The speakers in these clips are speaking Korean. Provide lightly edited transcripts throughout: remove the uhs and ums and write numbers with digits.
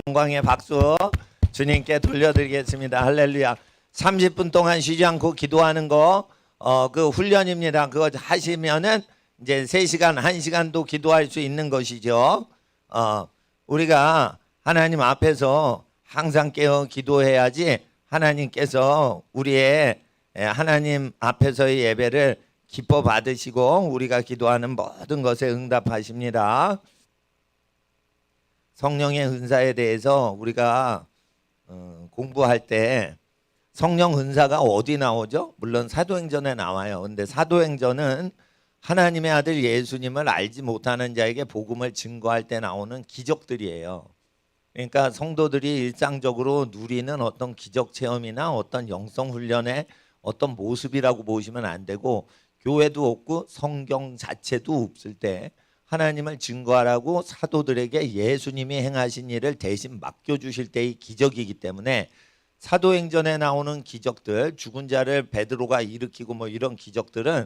영광의 박수 주님께 돌려드리겠습니다. 할렐루야. 30분 동안 쉬지 않고 기도하는 거 그 훈련입니다. 그거 하시면은 이제 3시간, 1시간도 기도할 수 있는 것이죠. 우리가 하나님 앞에서 항상 깨어 기도해야지 하나님께서 우리의 하나님 앞에서의 예배를 기뻐 받으시고 우리가 기도하는 모든 것에 응답하십니다. 성령의 은사에 대해서 우리가 공부할 때 성령 은사가 어디 나오죠? 물론 사도행전에 나와요. 근데 사도행전은 하나님의 아들 예수님을 알지 못하는 자에게 복음을 증거할 때 나오는 기적들이에요. 그러니까 성도들이 일상적으로 누리는 어떤 기적 체험이나 어떤 영성 훈련의 어떤 모습이라고 보시면 안 되고, 교회도 없고 성경 자체도 없을 때 하나님을 증거하라고 사도들에게 예수님이 행하신 일을 대신 맡겨주실 때의 기적이기 때문에 사도행전에 나오는 기적들, 죽은 자를 베드로가 일으키고 뭐 이런 기적들은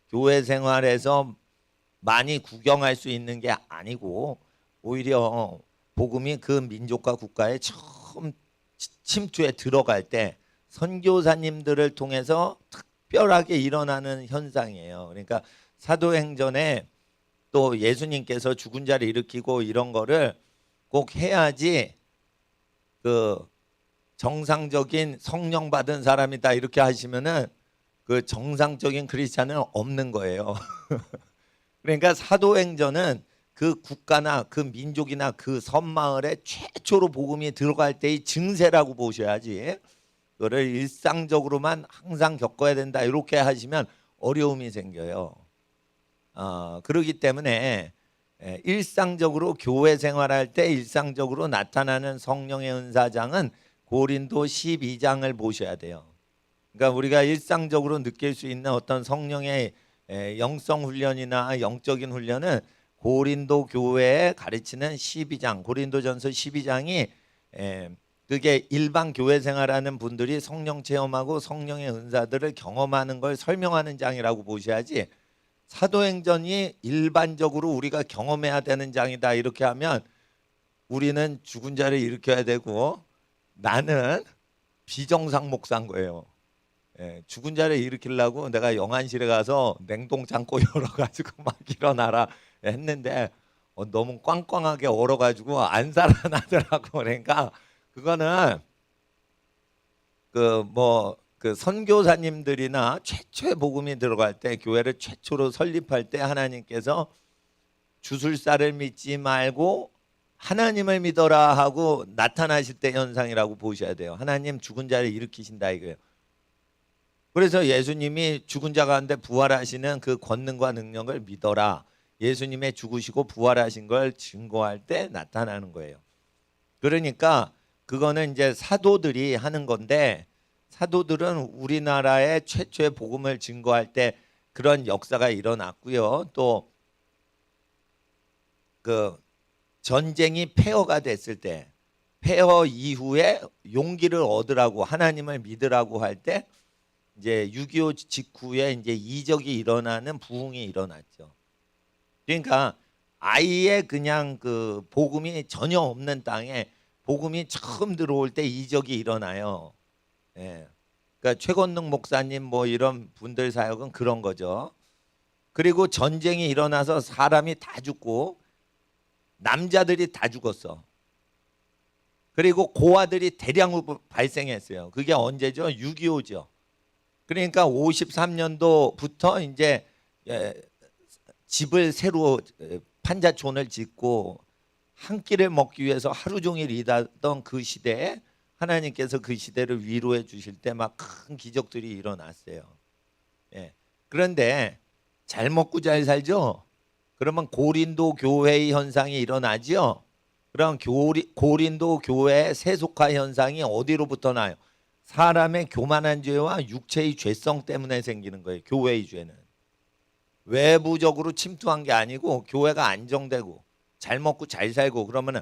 교회 생활에서 많이 구경할 수 있는 게 아니고, 오히려 복음이 그 민족과 국가에 처음 침투에 들어갈 때 선교사님들을 통해서 특별하게 일어나는 현상이에요. 그러니까 사도행전에 또 예수님께서 죽은 자를 일으키고 이런 거를 꼭 해야지 그 정상적인 성령 받은 사람이다 이렇게 하시면은 그 정상적인 크리스찬은 없는 거예요. 그러니까 사도행전은 그 국가나 그 민족이나 그 섬마을에 최초로 복음이 들어갈 때의 증세라고 보셔야지, 그거를 일상적으로만 항상 겪어야 된다 이렇게 하시면 어려움이 생겨요. 그렇기 때문에 일상적으로 교회 생활할 때 일상적으로 나타나는 성령의 은사장은 고린도 12장을 보셔야 돼요. 그러니까 우리가 일상적으로 느낄 수 있는 어떤 성령의 영성 훈련이나 영적인 훈련은 고린도 교회에 가르치는 12장, 고린도전서 12장이 그게 일반 교회 생활하는 분들이 성령 체험하고 성령의 은사들을 경험하는 걸 설명하는 장이라고 보셔야지, 사도행전이 일반적으로 우리가 경험해야 되는 장이다 이렇게 하면 우리는 죽은 자를 일으켜야 되고 나는 비정상 목사인 거예요. 죽은 자를 일으키려고 내가 영안실에 가서 냉동창고 열어가지고 막 일어나라 했는데 너무 꽝꽝하게 얼어가지고 안 살아나더라고. 그러니까 그거는 그 선교사님들이나 최초의 복음이 들어갈 때, 교회를 최초로 설립할 때 하나님께서 주술사를 믿지 말고 하나님을 믿어라 하고 나타나실 때 현상이라고 보셔야 돼요. 하나님 죽은 자를 일으키신다 이거예요. 그래서 예수님이 죽은 자 가운데 부활하시는 그 권능과 능력을 믿어라, 예수님의 죽으시고 부활하신 걸 증거할 때 나타나는 거예요. 그러니까 그거는 이제 사도들이 하는 건데, 사도들은 우리나라의 최초의 복음을 증거할 때 그런 역사가 일어났고요. 또 그 전쟁이 폐허가 됐을 때, 폐허 이후에 용기를 얻으라고 하나님을 믿으라고 할 때 이제 6.25 직후에 이제 이적이 일어나는 부흥이 일어났죠. 그러니까 아예 그냥 그 복음이 전혀 없는 땅에 복음이 처음 들어올 때 이적이 일어나요. 그러니까 최건능 목사님 뭐 이런 분들 사역은 그런 거죠. 그리고 전쟁이 일어나서 사람이 다 죽고 남자들이 다 죽었어. 그리고 고아들이 대량으로 발생했어요. 그게 언제죠? 6.25죠. 그러니까 53년도부터 이제 집을 새로 판자촌을 짓고 한 끼를 먹기 위해서 하루 종일 일하던 그 시대에 하나님께서 그 시대를 위로해 주실 때 막 큰 기적들이 일어났어요. 그런데 잘 먹고 잘 살죠? 그러면 고린도 교회의 현상이 일어나죠? 그럼 고린도 교회의 세속화 현상이 어디로부터 나요? 사람의 교만한 죄와 육체의 죄성 때문에 생기는 거예요. 교회의 죄는 외부적으로 침투한 게 아니고 교회가 안정되고 잘 먹고 잘 살고 그러면은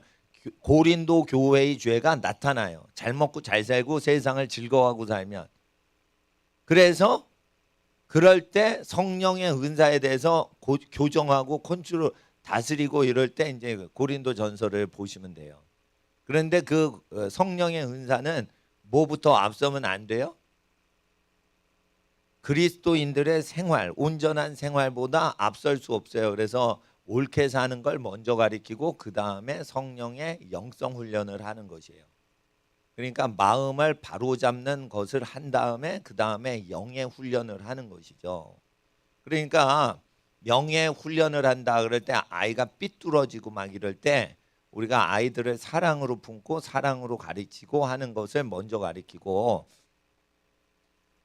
고린도 교회의 죄가 나타나요. 잘 먹고 잘 살고 세상을 즐거워하고 살면. 그래서 그럴 때 성령의 은사에 대해서 교정하고 컨트롤 다스리고 이럴 때 이제 고린도 전서를 보시면 돼요. 그런데 그 성령의 은사는 뭐부터 앞서면 안 돼요? 그리스도인들의 생활, 온전한 생활보다 앞설 수 없어요. 그래서 옳게 사는 걸 먼저 가리키고 그 다음에 성령의 영성 훈련을 하는 것이에요. 그러니까 마음을 바로잡는 것을 한 다음에 그 다음에 영의 훈련을 하는 것이죠. 그러니까 영의 훈련을 한다 그럴 때 아이가 삐뚤어지고 막 이럴 때 우리가 아이들을 사랑으로 품고 사랑으로 가르치고 하는 것을 먼저 가르치고,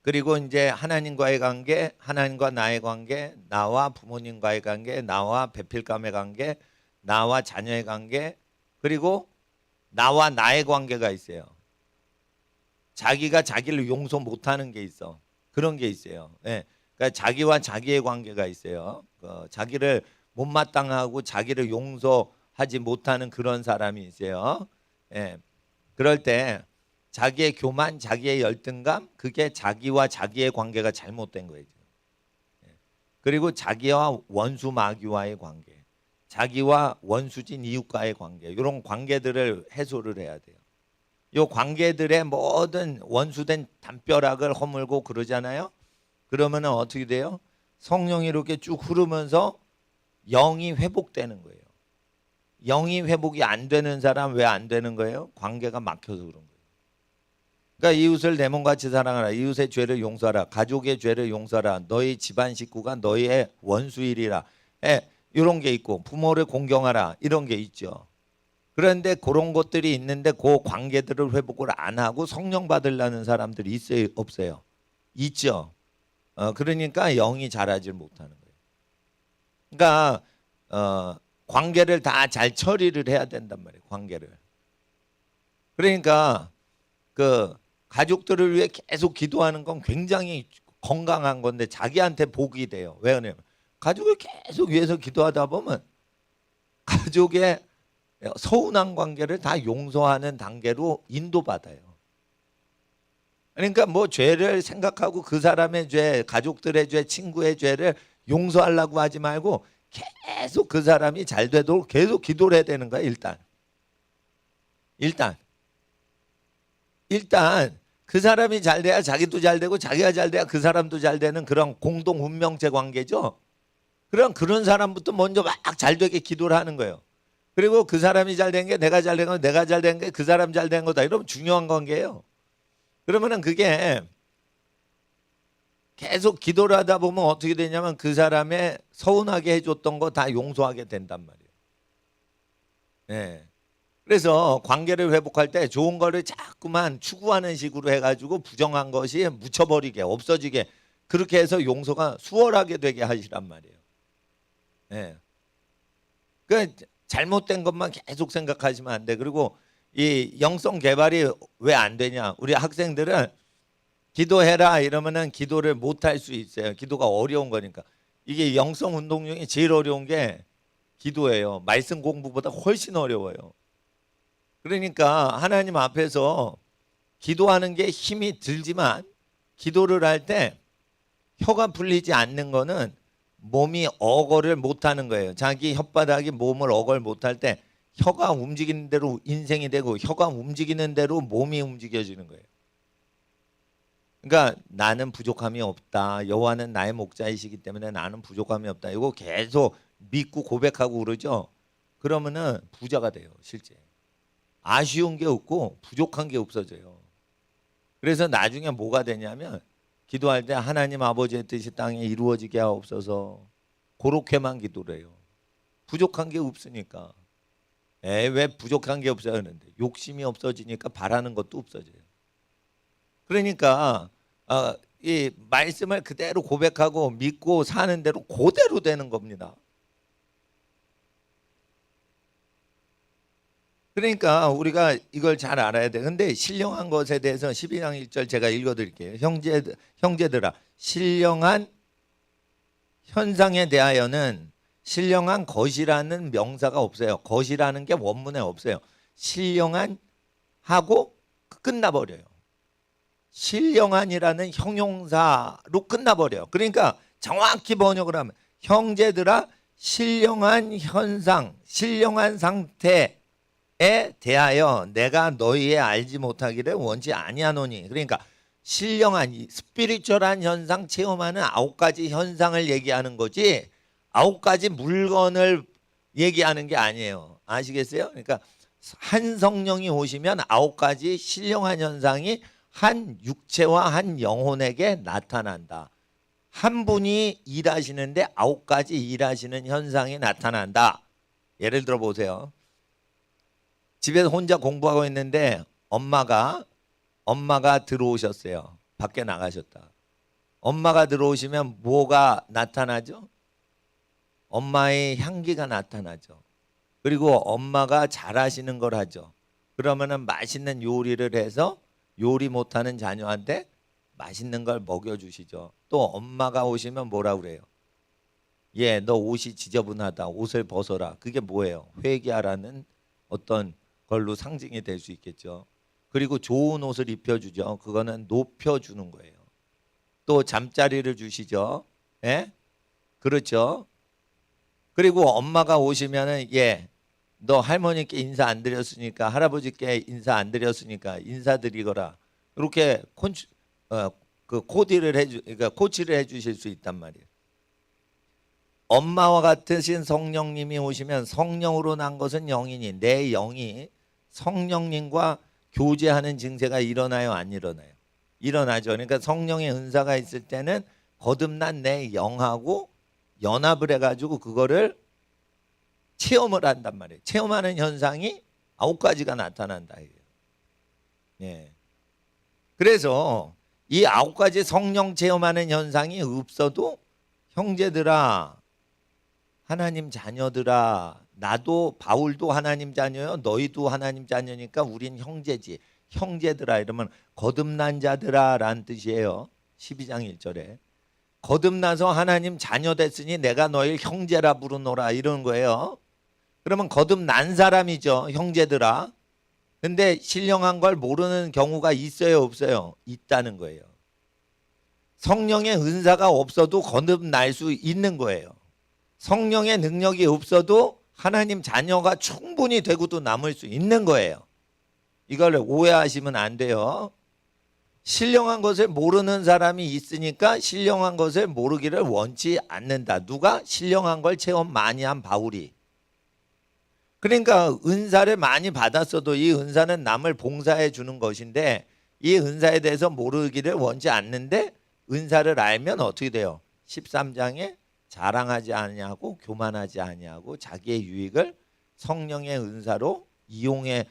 그리고 이제 하나님과의 관계, 하나님과 나의 관계, 나와 부모님과의 관계, 나와 배필감의 관계, 나와 자녀의 관계, 그리고 나와 나의 관계가 있어요. 자기가 자기를 용서 못하는 게 있어. 그런 게 있어요. 예. 그러니까 자기와 자기의 관계가 있어요. 자기를 못마땅하고 자기를 용서하지 못하는 그런 사람이 있어요. 예. 그럴 때 자기의 교만, 자기의 열등감, 그게 자기와 자기의 관계가 잘못된 거예요. 그리고 자기와 원수 마귀와의 관계, 자기와 원수진 이웃과의 관계, 이런 관계들을 해소를 해야 돼요. 이 관계들의 모든 원수된 담벼락을 허물고 그러잖아요. 그러면 어떻게 돼요? 성령이 이렇게 쭉 흐르면서 영이 회복되는 거예요. 영이 회복이 안 되는 사람 왜 안 되는 거예요? 관계가 막혀서 그런 거예요. 그러니까 이웃을 내 몸같이 사랑하라. 이웃의 죄를 용서하라. 가족의 죄를 용서하라. 너희 집안 식구가 너희의 원수이리라. 이런 게 있고 부모를 공경하라. 이런 게 있죠. 그런데 그런 것들이 있는데 그 관계들을 회복을 안 하고 성령 받으려는 사람들이 있어요? 없어요? 있죠. 그러니까 영이 자라질 못하는 거예요. 그러니까 관계를 다 잘 처리를 해야 된단 말이에요. 관계를. 그러니까 그 가족들을 위해 계속 기도하는 건 굉장히 건강한 건데 자기한테 복이 돼요. 왜냐면 가족을 계속 위해서 기도하다 보면 가족의 서운한 관계를 다 용서하는 단계로 인도받아요. 그러니까 뭐 죄를 생각하고 그 사람의 죄, 가족들의 죄, 친구의 죄를 용서하려고 하지 말고 계속 그 사람이 잘 되도록 계속 기도를 해야 되는 거야. 일단 그 사람이 잘 돼야 자기도 잘 되고 자기가 잘 돼야 그 사람도 잘 되는 그런 공동 운명체 관계죠. 그런 사람부터 먼저 막 잘 되게 기도를 하는 거예요. 그리고 그 사람이 잘 된 게 내가 잘 된 거, 내가 잘 된 게 그 사람 잘 된 거다. 이러면 중요한 관계예요. 그러면은 그게 계속 기도를 하다 보면 어떻게 되냐면 그 사람의 서운하게 해줬던 거 다 용서하게 된단 말이에요. 네. 그래서 관계를 회복할 때 좋은 거를 자꾸만 추구하는 식으로 해가지고 부정한 것이 묻혀버리게 없어지게 그렇게 해서 용서가 수월하게 되게 하시란 말이에요. 네. 그 잘못된 것만 계속 생각하시면 안 돼. 그리고 이 영성 개발이 왜 안 되냐? 우리 학생들은 기도해라 이러면은 기도를 못 할 수 있어요. 기도가 어려운 거니까. 이게 영성 운동 중에 제일 어려운 게 기도예요. 말씀 공부보다 훨씬 어려워요. 그러니까 하나님 앞에서 기도하는 게 힘이 들지만 기도를 할 때 혀가 풀리지 않는 거는 몸이 어거를 못하는 거예요. 자기 혓바닥이 몸을 어거를 못할 때 혀가 움직이는 대로 인생이 되고 혀가 움직이는 대로 몸이 움직여지는 거예요. 그러니까 나는 부족함이 없다. 여호와는 나의 목자이시기 때문에 나는 부족함이 없다. 이거 계속 믿고 고백하고 그러죠. 그러면은 부자가 돼요. 실제. 아쉬운 게 없고 부족한 게 없어져요. 그래서 나중에 뭐가 되냐면 기도할 때 하나님 아버지의 뜻이 땅에 이루어지게 하옵소서 그렇게만 기도를 해요. 부족한 게 없으니까. 왜 부족한 게 없어요? 그런데 욕심이 없어지니까 바라는 것도 없어져요. 그러니까 이 말씀을 그대로 고백하고 믿고 사는 대로 그대로 되는 겁니다. 그러니까 우리가 이걸 잘 알아야 돼. 근데 신령한 것에 대해서 12장 1절 제가 읽어드릴게요. 형제들아 신령한 현상에 대하여는 신령한 것이라는 명사가 없어요. 것이라는 게 원문에 없어요. 신령한 하고 끝나버려요. 신령한이라는 형용사로 끝나버려요. 그러니까 정확히 번역을 하면 형제들아 신령한 현상, 신령한 상태에 대하여 내가 너희의 알지 못하기를 원치 아니하노니. 그러니까 신령한 스피리추얼한 현상 체험하는 9가지 현상을 얘기하는 거지 9가지 물건을 얘기하는 게 아니에요. 아시겠어요? 그러니까 한 성령이 오시면 9가지 신령한 현상이 한 육체와 한 영혼에게 나타난다. 한 분이 일하시는데 9가지 일하시는 현상이 나타난다. 예를 들어 보세요. 집에서 혼자 공부하고 있는데 엄마가 들어오셨어요. 밖에 나가셨다. 엄마가 들어오시면 뭐가 나타나죠? 엄마의 향기가 나타나죠. 그리고 엄마가 잘하시는 걸 하죠. 그러면은 맛있는 요리를 해서 요리 못하는 자녀한테 맛있는 걸 먹여주시죠. 또 엄마가 오시면 뭐라 그래요? 예, 너 옷이 지저분하다. 옷을 벗어라. 그게 뭐예요? 회개하라는 어떤 걸로 상징이 될 수 있겠죠. 그리고 좋은 옷을 입혀주죠. 그거는 높여주는 거예요. 또 잠자리를 주시죠. 예? 그렇죠. 그리고 엄마가 오시면은 예, 너 할머니께 인사 안 드렸으니까 할아버지께 인사 안 드렸으니까 인사드리거라. 이렇게 코디를 그러니까 코치를 해주실 수 있단 말이에요. 엄마와 같으신 성령님이 오시면 성령으로 난 것은 영이니 내 영이 성령님과 교제하는 증세가 일어나요, 안 일어나요? 일어나죠. 그러니까 성령의 은사가 있을 때는 거듭난 내 영하고 연합을 해가지고 그거를 체험을 한단 말이에요. 체험하는 현상이 9가지가 나타난다. 예. 그래서 이 9가지 성령 체험하는 현상이 없어도 형제들아, 하나님 자녀들아, 나도 바울도 하나님 자녀요. 너희도 하나님 자녀니까 우린 형제지. 형제들아 이러면 거듭난 자들아 라는 뜻이에요. 12장 1절에. 거듭나서 하나님 자녀 됐으니 내가 너희 형제라 부르노라 이런 거예요. 그러면 거듭난 사람이죠. 형제들아. 근데 신령한 걸 모르는 경우가 있어요, 없어요? 있다는 거예요. 성령의 은사가 없어도 거듭날 수 있는 거예요. 성령의 능력이 없어도 하나님 자녀가 충분히 되고도 남을 수 있는 거예요. 이걸 오해하시면 안 돼요. 신령한 것을 모르는 사람이 있으니까 신령한 것을 모르기를 원치 않는다. 누가? 신령한 걸 체험 많이 한 바울이. 그러니까 은사를 많이 받았어도 이 은사는 남을 봉사해 주는 것인데 이 은사에 대해서 모르기를 원치 않는데 은사를 알면 어떻게 돼요? 13장에 자랑하지 아니하고 교만하지 아니하고 자기의 유익을 성령의 은사로 이용해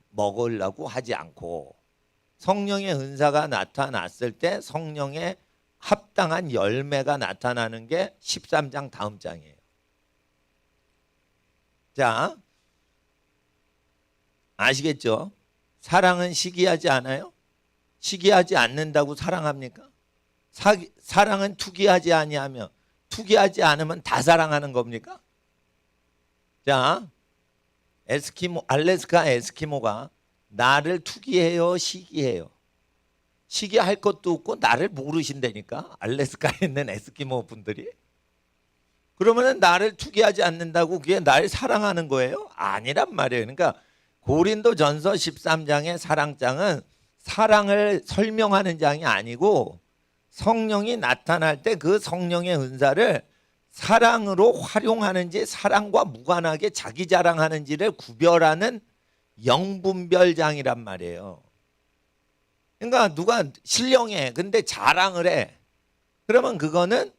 먹으려고 하지 않고 성령의 은사가 나타났을 때 성령의 합당한 열매가 나타나는 게 13장 다음 장이에요. 자, 아시겠죠? 사랑은 시기하지 않아요? 시기하지 않는다고 사랑합니까? 사랑은 투기하지 아니하며 투기하지 않으면 다 사랑하는 겁니까? 자, 알래스카 에스키모가 나를 투기해요, 시기해요? 시기할 것도 없고 나를 모르신다니까 알래스카에 있는 에스키모 분들이. 그러면은 나를 투기하지 않는다고 그게 날 사랑하는 거예요? 아니란 말이에요. 그러니까 고린도전서 13장의 사랑장은 사랑을 설명하는 장이 아니고 성령이 나타날 때 그 성령의 은사를 사랑으로 활용하는지 사랑과 무관하게 자기 자랑하는지를 구별하는 영분별장이란 말이에요. 그러니까 누가 신령해 근데 자랑을 해. 그러면 그거는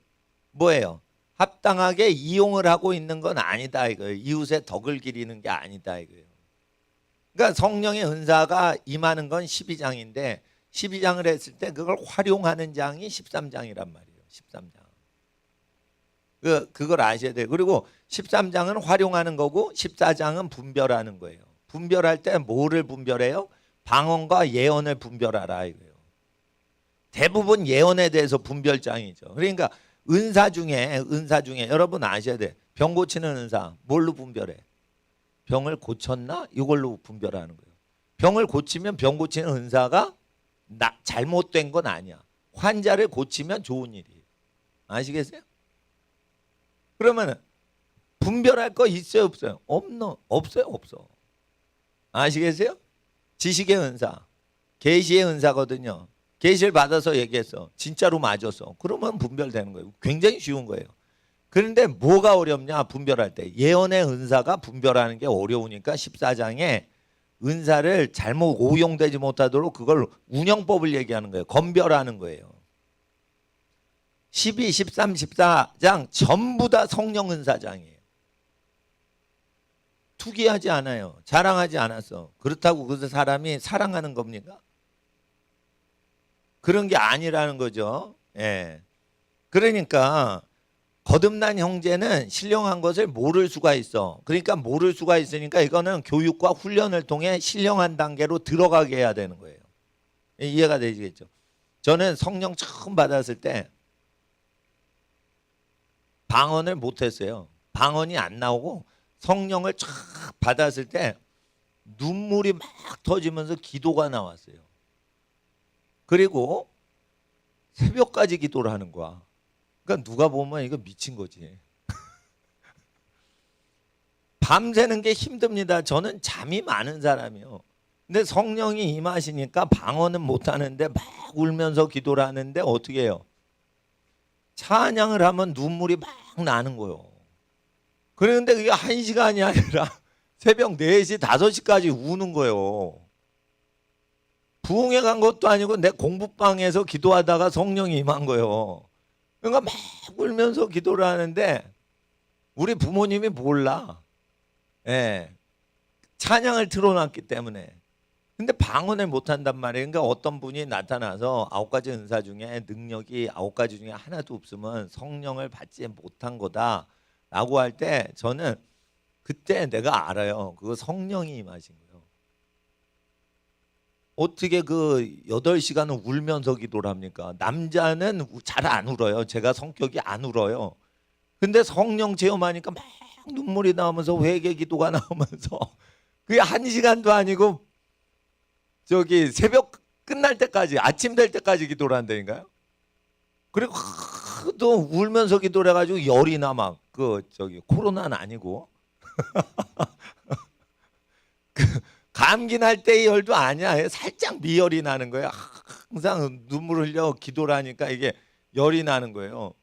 뭐예요? 합당하게 이용을 하고 있는 건 아니다 이거예요. 이웃의 덕을 기리는 게 아니다 이거예요. 그러니까 성령의 은사가 임하는 건 12장인데 12장을 했을 때 그걸 활용하는 장이 13장이란 말이에요. 13장. 그걸 아셔야 돼요. 그리고 13장은 활용하는 거고 14장은 분별하는 거예요. 분별할 때 뭐를 분별해요? 방언과 예언을 분별하라 이거예요. 대부분 예언에 대해서 분별장이죠. 그러니까 은사 중에 여러분 아셔야 돼. 병 고치는 은사 뭘로 분별해? 병을 고쳤나? 이걸로 분별하는 거예요. 병을 고치면 병 고치는 은사가 잘못된 건 아니야. 환자를 고치면 좋은 일이에요. 아시겠어요? 그러면 분별할 거 있어요, 없어요? 없어. 아시겠어요? 지식의 은사, 계시의 은사거든요. 계시를 받아서 얘기했어. 진짜로 맞았어. 그러면 분별되는 거예요. 굉장히 쉬운 거예요. 그런데 뭐가 어렵냐 분별할 때. 예언의 은사가 분별하는 게 어려우니까 14장에 은사를 잘못 오용되지 못하도록 그걸 운영법을 얘기하는 거예요. 검별하는 거예요. 12, 13, 14장 전부 다 성령 은사장이에요. 투기하지 않아요. 자랑하지 않았어. 그렇다고 그 사람이 사랑하는 겁니까? 그런 게 아니라는 거죠. 예. 그러니까 거듭난 형제는 신령한 것을 모를 수가 있어. 그러니까 모를 수가 있으니까 이거는 교육과 훈련을 통해 신령한 단계로 들어가게 해야 되는 거예요. 이해가 되시겠죠? 저는 성령 처음 받았을 때 방언을 못했어요. 방언이 안 나오고 성령을 쫙 받았을 때 눈물이 막 터지면서 기도가 나왔어요. 그리고 새벽까지 기도를 하는 거야. 그러니까 누가 보면 이거 미친 거지. 밤새는 게 힘듭니다. 저는 잠이 많은 사람이요. 근데 성령이 임하시니까 방언은 못하는데 막 울면서 기도를 하는데 어떻게 해요? 찬양을 하면 눈물이 막 나는 거예요. 그런데 그게 1시간이 아니라 새벽 4시, 5시까지 우는 거예요. 부흥회 간 것도 아니고 내 공부방에서 기도하다가 성령이 임한 거예요. 그러니까 막 울면서 기도를 하는데 우리 부모님이 몰라. 예. 찬양을 틀어놨기 때문에. 근데 방언을 못한단 말이에요. 그러니까 어떤 분이 나타나서 9가지 은사 중에 능력이 9가지 중에 하나도 없으면 성령을 받지 못한 거다라고 할 때 저는 그때 내가 알아요. 그거 성령이 임하신 거예요. 어떻게 그 8시간은 울면서 기도를 합니까? 남자는 잘 안 울어요. 제가 성격이 안 울어요. 근데 성령 체험하니까 막 눈물이 나오면서 회개 기도가 나오면서 그게 1시간도 아니고 저기 새벽 끝날 때까지 아침 될 때까지 기도를 한다니까요. 그리고 또 울면서 기도를 해가지고 열이 나 막 그 저기 코로나는 아니고 감기 날 때의 열도 아니야. 살짝 미열이 나는 거예요. 항상 눈물을 흘려 기도를 하니까 이게 열이 나는 거예요.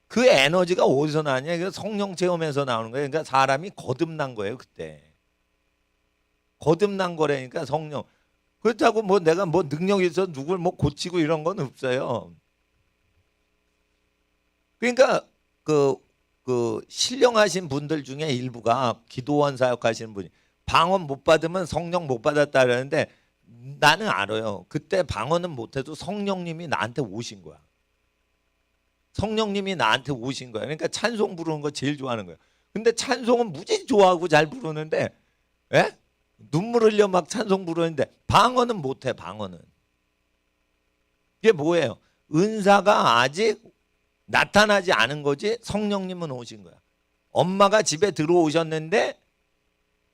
그 에너지가 어디서 나냐? 성령 체험에서 나오는 거예요. 그러니까 사람이 거듭난 거예요. 그때 거듭난 거라니까 성령. 그렇다고 뭐 내가 뭐 능력이 있어 누굴 뭐 고치고 이런 건 없어요. 그러니까 그 신령하신 분들 중에 일부가 기도원 사역하시는 분이 방언 못 받으면 성령 못 받았다 그러는데 나는 알아요. 그때 방언은 못해도 성령님이 나한테 오신 거야. 성령님이 나한테 오신 거야. 그러니까 찬송 부르는 거 제일 좋아하는 거야. 근데 찬송은 무지 좋아하고 잘 부르는데 예? 눈물 흘려 막 찬송 부르는데 방언은 못해. 방언은 이게 뭐예요? 은사가 아직 나타나지 않은 거지. 성령님은 오신 거야. 엄마가 집에 들어오셨는데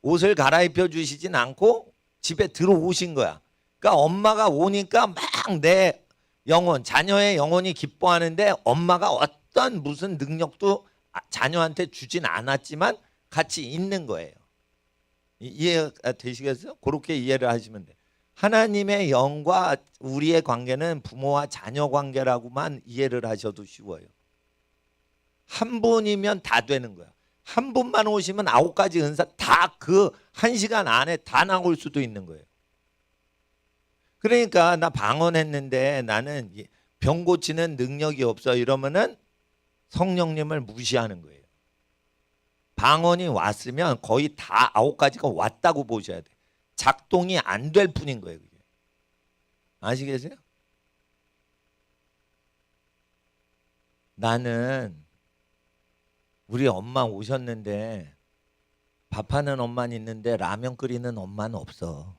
옷을 갈아입혀 주시진 않고 집에 들어오신 거야. 그러니까 엄마가 오니까 막 내 영혼, 자녀의 영혼이 기뻐하는데 엄마가 어떤 무슨 능력도 자녀한테 주진 않았지만 같이 있는 거예요. 이해가 되시겠어요? 그렇게 이해를 하시면 돼요. 하나님의 영과 우리의 관계는 부모와 자녀 관계라고만 이해를 하셔도 쉬워요. 한 분이면 다 되는 거야. 한 분만 오시면 9가지 은사 다 그 1시간 안에 다 나올 수도 있는 거예요. 그러니까 나 방언했는데 나는 병 고치는 능력이 없어 이러면은 성령님을 무시하는 거예요. 방언이 왔으면 거의 다 9가지가 왔다고 보셔야 돼. 작동이 안 될 뿐인 거예요. 그게. 아시겠어요? 나는 우리 엄마 오셨는데 밥하는 엄마는 있는데 라면 끓이는 엄마는 없어.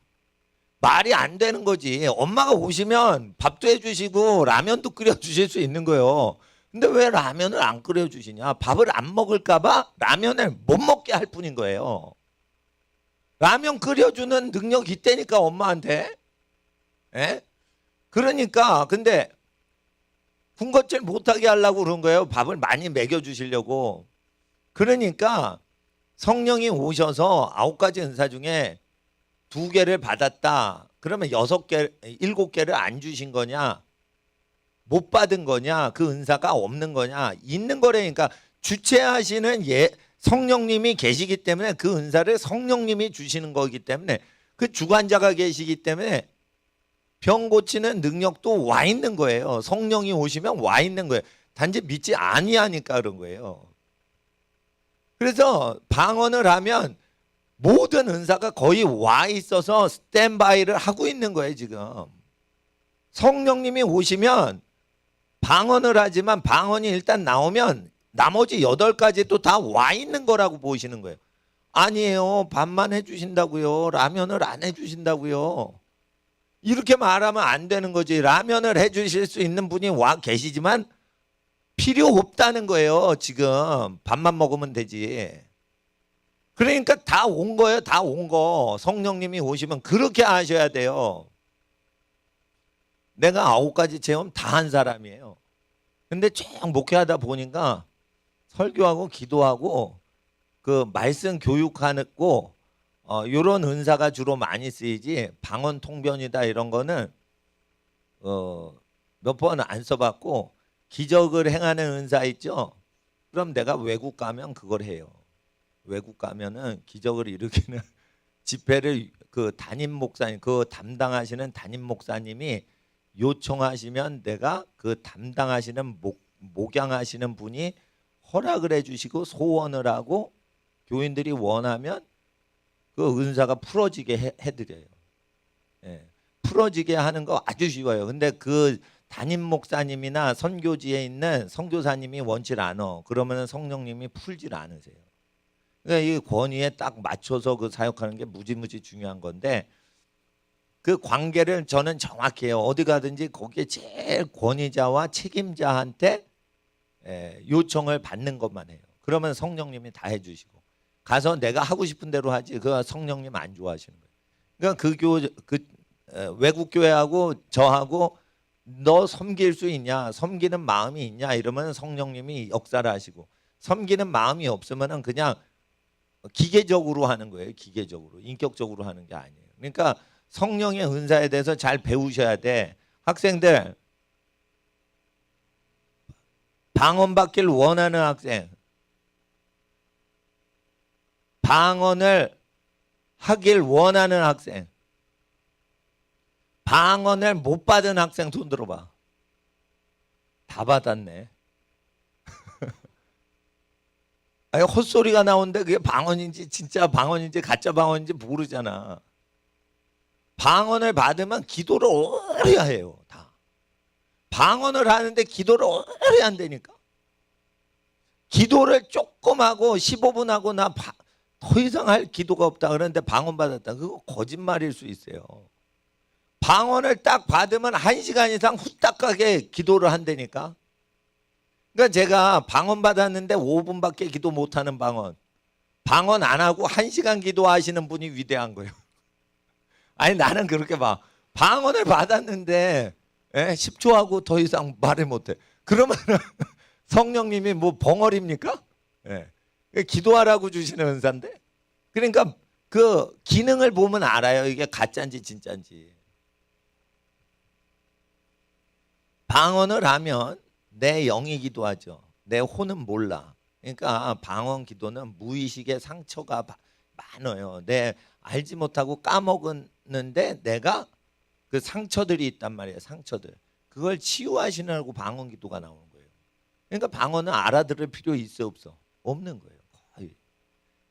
말이 안 되는 거지. 엄마가 오시면 밥도 해주시고 라면도 끓여주실 수 있는 거예요. 근데 왜 라면을 안 끓여주시냐? 밥을 안 먹을까 봐 라면을 못 먹게 할 뿐인 거예요. 라면 끓여주는 능력이 있다니까 엄마한테. 예? 그러니까 근데 군것질 못하게 하려고 그런 거예요. 밥을 많이 먹여주시려고. 그러니까 성령이 오셔서 9가지 은사 중에 2개를 받았다. 그러면 6개, 7개를 안 주신 거냐? 못 받은 거냐? 그 은사가 없는 거냐? 있는 거라니까. 주체하시는 성령님이 계시기 때문에 그 은사를 성령님이 주시는 거기 때문에, 그 주관자가 계시기 때문에 병 고치는 능력도 와 있는 거예요. 성령이 오시면 와 있는 거예요. 단지 믿지 아니하니까 그런 거예요. 그래서 방언을 하면 모든 은사가 거의 와 있어서 스탠바이를 하고 있는 거예요. 지금 성령님이 오시면 방언을 하지만 방언이 일단 나오면 나머지 8가지도 다 와 있는 거라고 보시는 거예요. 아니에요. 반만 해주신다고요. 라면을 안 해주신다고요. 이렇게 말하면 안 되는 거지. 라면을 해주실 수 있는 분이 와 계시지만 필요 없다는 거예요. 지금 밥만 먹으면 되지. 그러니까 다 온 거예요. 다 온 거. 성령님이 오시면 그렇게 하셔야 돼요. 내가 9가지 체험 다 한 사람이에요. 근데 쭉 목회하다 보니까 설교하고 기도하고 그 말씀 교육하고 이런 은사가 주로 많이 쓰이지, 방언 통변이다 이런 거는 몇 번 안 써봤고, 기적을 행하는 은사 있죠. 그럼 내가 외국 가면 그걸 해요. 외국 가면은 기적을 일으키는 집회를 그 담임 목사님, 그 담당하시는 담임 목사님이 요청하시면 내가 그 담당하시는 목양하시는 분이 허락을 해주시고 소원을 하고 교인들이 원하면 그 은사가 풀어지게 해드려요. 예, 풀어지게 하는 거 아주 쉬워요. 근데 그 담임 목사님이나 선교지에 있는 선교사님이 원치 않아. 그러면 성령님이 풀질 않으세요. 그러니까 이 권위에 딱 맞춰서 그 사역하는 게 무지무지 중요한 건데, 그 관계를 저는 정확히 해요. 어디 가든지 거기에 제일 권위자와 책임자한테 요청을 받는 것만 해요. 그러면 성령님이 다 해주시고, 가서 내가 하고 싶은 대로 하지 그 성령님 안 좋아하시는 거예요. 그러니까 외국 교회하고 저하고 너 섬길 수 있냐, 섬기는 마음이 있냐 이러면 성령님이 역사를 하시고, 섬기는 마음이 없으면 그냥 기계적으로 하는 거예요. 기계적으로, 인격적으로 하는 게 아니에요. 그러니까 성령의 은사에 대해서 잘 배우셔야 돼. 학생들, 방언 받길 원하는 학생, 방언을 하길 원하는 학생, 방언을 못 받은 학생 손 들어봐. 다 받았네. 아니, 헛소리가 나오는데 그게 방언인지 진짜 방언인지 가짜 방언인지 모르잖아. 방언을 받으면 기도를 오래 해요. 다. 방언을 하는데 기도를 오래 한다니까. 기도를 조금 하고 15분 하고 나 더 이상 할 기도가 없다 그러는데 방언 받았다. 그거 거짓말일 수 있어요. 방언을 딱 받으면 1시간 이상 후딱하게 기도를 한다니까. 그러니까 제가 방언 받았는데 5분밖에 기도 못하는 방언 안 하고 1시간 기도하시는 분이 위대한 거예요. 아니, 나는 그렇게 봐. 방언을 받았는데 10초 하고 더 이상 말을 못해. 그러면 성령님이 뭐 벙어리입니까? 기도하라고 주시는 은사인데. 그러니까 그 기능을 보면 알아요. 이게 가짜인지 진짜인지. 방언을 하면 내 영이 기도하죠. 내 혼은 몰라. 그러니까 방언 기도는 무의식의 상처가 많아요. 내 알지 못하고 까먹었는데 내가 그 상처들이 있단 말이에요. 상처들. 그걸 치유하시느라고 방언 기도가 나오는 거예요. 그러니까 방언은 알아들을 필요 있어 없어? 없는 거예요. 거의.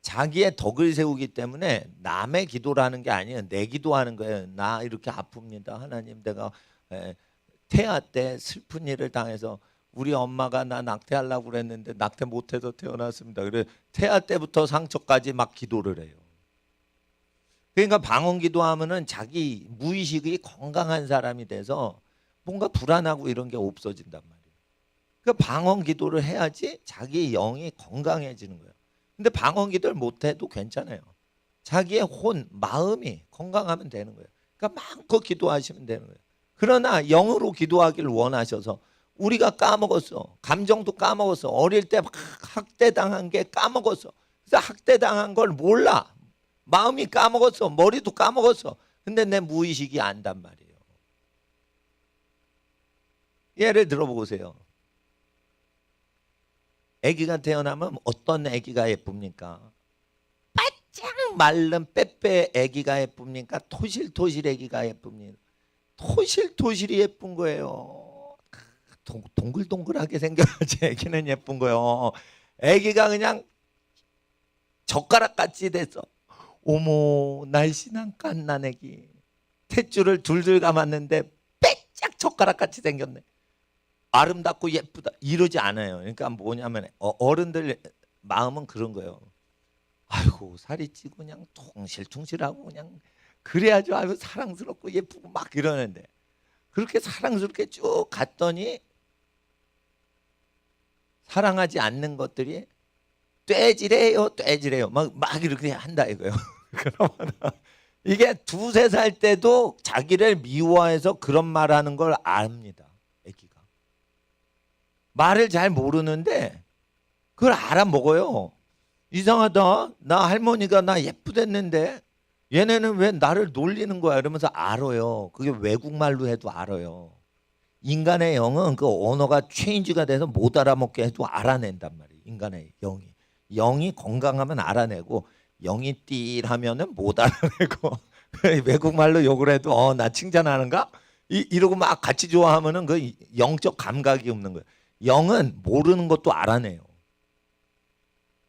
자기의 덕을 세우기 때문에 남의 기도라는 게 아니에요. 내 기도하는 거예요. 나 이렇게 아픕니다. 하나님, 내가 태아 때 슬픈 일을 당해서 우리 엄마가 나 낙태하려고 그랬는데 낙태 못해서 태어났습니다. 그래 태아 때부터 상처까지 막 기도를 해요. 그러니까 방언 기도하면은 자기 무의식이 건강한 사람이 돼서 뭔가 불안하고 이런 게 없어진단 말이에요. 그러니까 방언 기도를 해야지 자기 영이 건강해지는 거예요. 근데 방언 기도를 못해도 괜찮아요. 자기의 혼, 마음이 건강하면 되는 거예요. 그러니까 마음껏 기도하시면 되는 거예요. 그러나 영으로 기도하기를 원하셔서 우리가 까먹었어. 감정도 까먹었어. 어릴 때 학대당한 게 까먹었어. 그래서 학대당한 걸 몰라. 마음이 까먹었어. 머리도 까먹었어. 근데 내 무의식이 안단 말이에요. 예를 들어보세요. 아기가 태어나면 어떤 아기가 예쁩니까? 바짝 마른 빼빼 아기가 예쁩니까? 토실토실 아기가 예쁩니까? 토실토실이 예쁜 거예요. 동글동글하게 생겨야지 아기는 예쁜 거예요. 아기가 그냥 젓가락같이 돼서 어머 날씬한 깐난 아기. 탯줄을 둘둘 감았는데 빼짝 젓가락같이 생겼네. 아름답고 예쁘다 이러지 않아요. 그러니까 뭐냐면 어른들 마음은 그런 거예요. 아이고 살이 찌고 그냥 통실통실하고 그냥 그래야죠. 아유 사랑스럽고 예쁘고 막 이러는데 그렇게 사랑스럽게 쭉 갔더니 사랑하지 않는 것들이 떼지래요 막 이렇게 한다 이거예요. 그러면 이게 2~3살 때도 자기를 미워해서 그런 말하는 걸 압니다. 애기가 말을 잘 모르는데 그걸 알아먹어요. 이상하다. 나 할머니가 나 예쁘댔는데 얘네는 왜 나를 놀리는 거야 이러면서 알아요. 그게 외국말로 해도 알아요. 인간의 영은 그 언어가 체인지가 돼서 못 알아먹게 해도 알아낸단 말이에요. 인간의 영이 건강하면 알아내고 영이 띠하면은 못 알아내고 외국말로 욕을 해도 나 칭찬하는가? 이러고 막 같이 좋아하면은 그 영적 감각이 없는 거예요. 영은 모르는 것도 알아내요.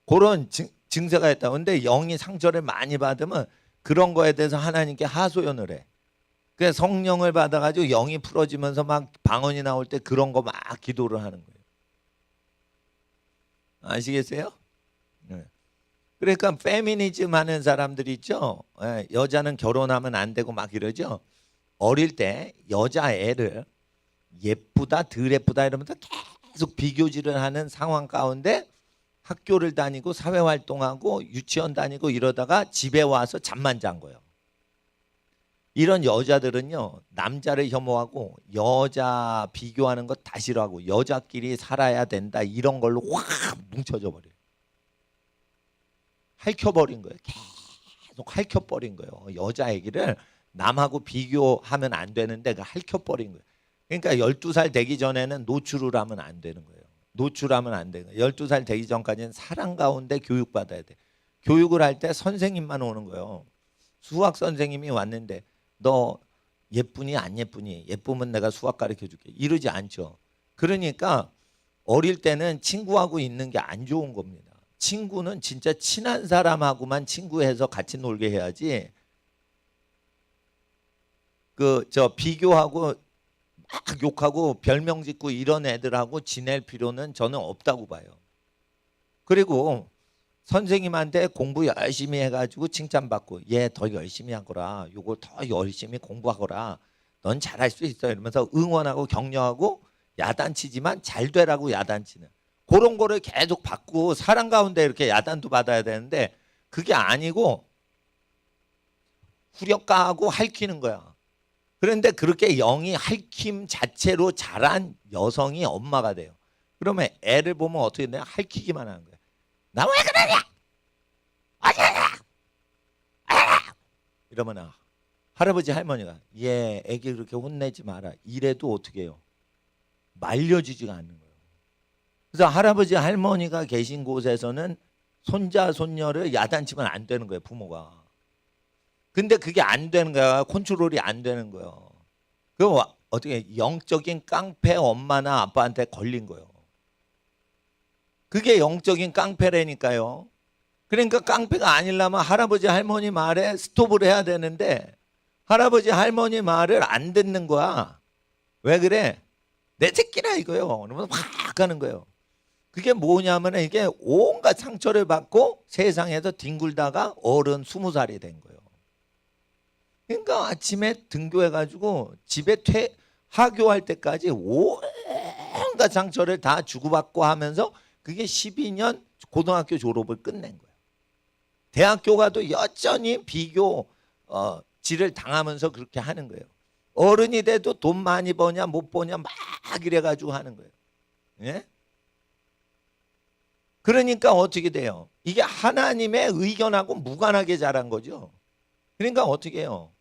그런 증세가 있다. 근데 영이 상처를 많이 받으면 그런 거에 대해서 하나님께 하소연을 해. 그래서 성령을 받아가지고 영이 풀어지면서 막 방언이 나올 때 그런 거 막 기도를 하는 거예요. 아시겠어요? 네. 그러니까 페미니즘 하는 사람들이 있죠. 여자는 결혼하면 안 되고 막 이러죠. 어릴 때 여자애를 예쁘다 덜 예쁘다 이러면서 계속 비교질을 하는 상황 가운데 학교를 다니고 사회활동하고 유치원 다니고 이러다가 집에 와서 잠만 잔 거예요. 이런 여자들은요 남자를 혐오하고 여자 비교하는 것 다 싫어하고 여자끼리 살아야 된다 이런 걸로 확 뭉쳐져 버려요. 핥혀버린 거예요. 계속 핥혀버린 거예요. 여자 애기를 남하고 비교하면 안 되는데 핥혀버린 거예요. 그러니까 12살 되기 전에는 노출을 하면 안 되는 거예요. 노출하면 안 되는 거예요. 12살 되기 전까지는 사랑 가운데 교육받아야 돼. 교육을 할 때 선생님만 오는 거예요. 수학 선생님이 왔는데 너 예쁘니 안 예쁘니? 예쁘면 내가 수학 가르쳐 줄게. 이러지 않죠. 그러니까 어릴 때는 친구하고 있는 게 안 좋은 겁니다. 친구는 진짜 친한 사람하고만 친구해서 같이 놀게 해야지 비교하고 막 욕하고 별명 짓고 이런 애들하고 지낼 필요는 저는 없다고 봐요. 그리고 선생님한테 공부 열심히 해가지고 칭찬받고 얘 더 열심히 하거라. 요거 더 열심히 공부하거라. 넌 잘할 수 있어. 이러면서 응원하고 격려하고 야단치지만 잘 되라고 야단치는. 그런 거를 계속 받고 사랑 가운데 이렇게 야단도 받아야 되는데 그게 아니고 후려까고 핥히는 거야. 그런데 그렇게 영이 핥힘 자체로 자란 여성이 엄마가 돼요. 그러면 애를 보면 어떻게 되냐? 핥히기만 하는 거야. 나 왜 그러냐? 어쩌냐? 이러면 할아버지 할머니가 얘 애기 그렇게 혼내지 마라. 이래도 어떻게 해요? 말려지지가 않는 거예요. 그래서 할아버지 할머니가 계신 곳에서는 손자 손녀를 야단치면 안 되는 거예요. 부모가. 근데 그게 안 되는 거야. 컨트롤이 안 되는 거예요. 그럼 어떻게 영적인 깡패 엄마나 아빠한테 걸린 거예요. 그게 영적인 깡패라니까요. 그러니까 깡패가 아니려면 할아버지 할머니 말에 스톱을 해야 되는데 할아버지 할머니 말을 안 듣는 거야. 왜 그래? 내 새끼라 이거요. 그러면 확 가는 거예요. 그게 뭐냐면 이게 온갖 상처를 받고 세상에서 뒹굴다가 어른 20살이 된 거예요. 그러니까 아침에 등교해가지고 집에 하교할 때까지 온갖 상처를 다 주고받고 하면서 그게 12년 고등학교 졸업을 끝낸 거예요. 대학교 가도 여전히 비교 질을 당하면서 그렇게 하는 거예요. 어른이 돼도 돈 많이 버냐 못 버냐 막 이래가지고 하는 거예요. 예? 그러니까 어떻게 돼요? 이게 하나님의 의견하고 무관하게 자란 거죠. 그러니까 어떻게 해요?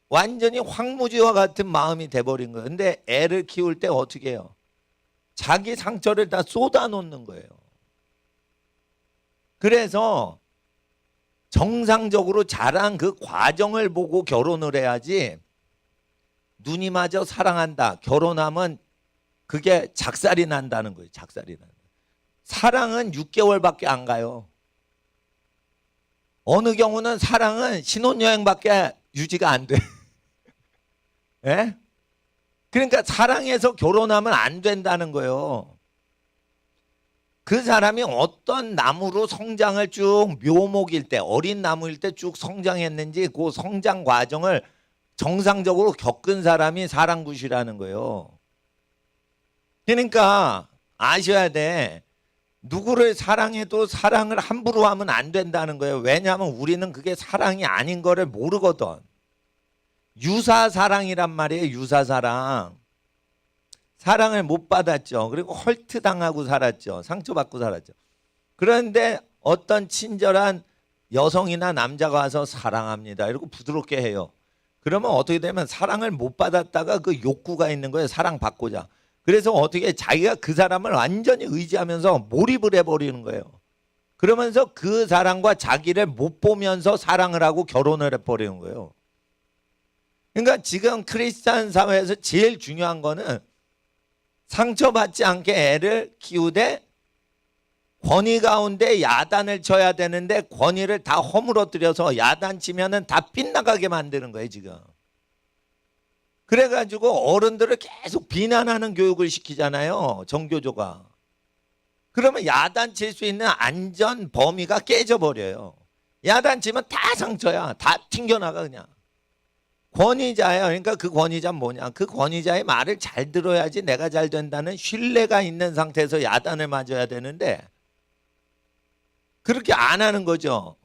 완전히 황무지와 같은 마음이 돼버린 거예요. 근데 애를 키울 때 어떻게 해요? 자기 상처를 다 쏟아놓는 거예요. 그래서 정상적으로 자란 그 과정을 보고 결혼을 해야지, 눈이 마저 사랑한다 결혼하면 그게 작살이 난다는 거예요. 작살이 난다. 사랑은 6개월밖에 안 가요. 어느 경우는 사랑은 신혼여행밖에 유지가 안 돼. 예? 그러니까 사랑해서 결혼하면 안 된다는 거예요. 그 사람이 어떤 나무로 성장을 쭉 묘목일 때, 어린 나무일 때 쭉 성장했는지 그 성장 과정을 정상적으로 겪은 사람이 사랑굿이라는 거예요. 그러니까 아셔야 돼. 누구를 사랑해도 사랑을 함부로 하면 안 된다는 거예요. 왜냐하면 우리는 그게 사랑이 아닌 거를 모르거든. 유사사랑이란 말이에요. 유사사랑. 사랑을 못 받았죠. 그리고 헐트당하고 살았죠. 상처받고 살았죠. 그런데 어떤 친절한 여성이나 남자가 와서 사랑합니다 이러고 부드럽게 해요. 그러면 어떻게 되면 사랑을 못 받았다가 그 욕구가 있는 거예요. 사랑받고자. 그래서 어떻게 자기가 그 사람을 완전히 의지하면서 몰입을 해버리는 거예요. 그러면서 그 사람과 자기를 못 보면서 사랑을 하고 결혼을 해버리는 거예요. 그러니까 지금 크리스찬 사회에서 제일 중요한 거는 상처받지 않게 애를 키우되 권위 가운데 야단을 쳐야 되는데 권위를 다 허물어뜨려서 야단 치면은 다 빗나가게 만드는 거예요 지금. 그래가지고 어른들을 계속 비난하는 교육을 시키잖아요. 정교조가. 그러면 야단 칠 수 있는 안전 범위가 깨져버려요. 야단 치면 다 상처야. 다 튕겨나가 그냥. 권위자예요. 그러니까 그 권위자는 뭐냐? 그 권위자의 말을 잘 들어야지 내가 잘 된다는 신뢰가 있는 상태에서 야단을 맞아야 되는데 그렇게 안 하는 거죠.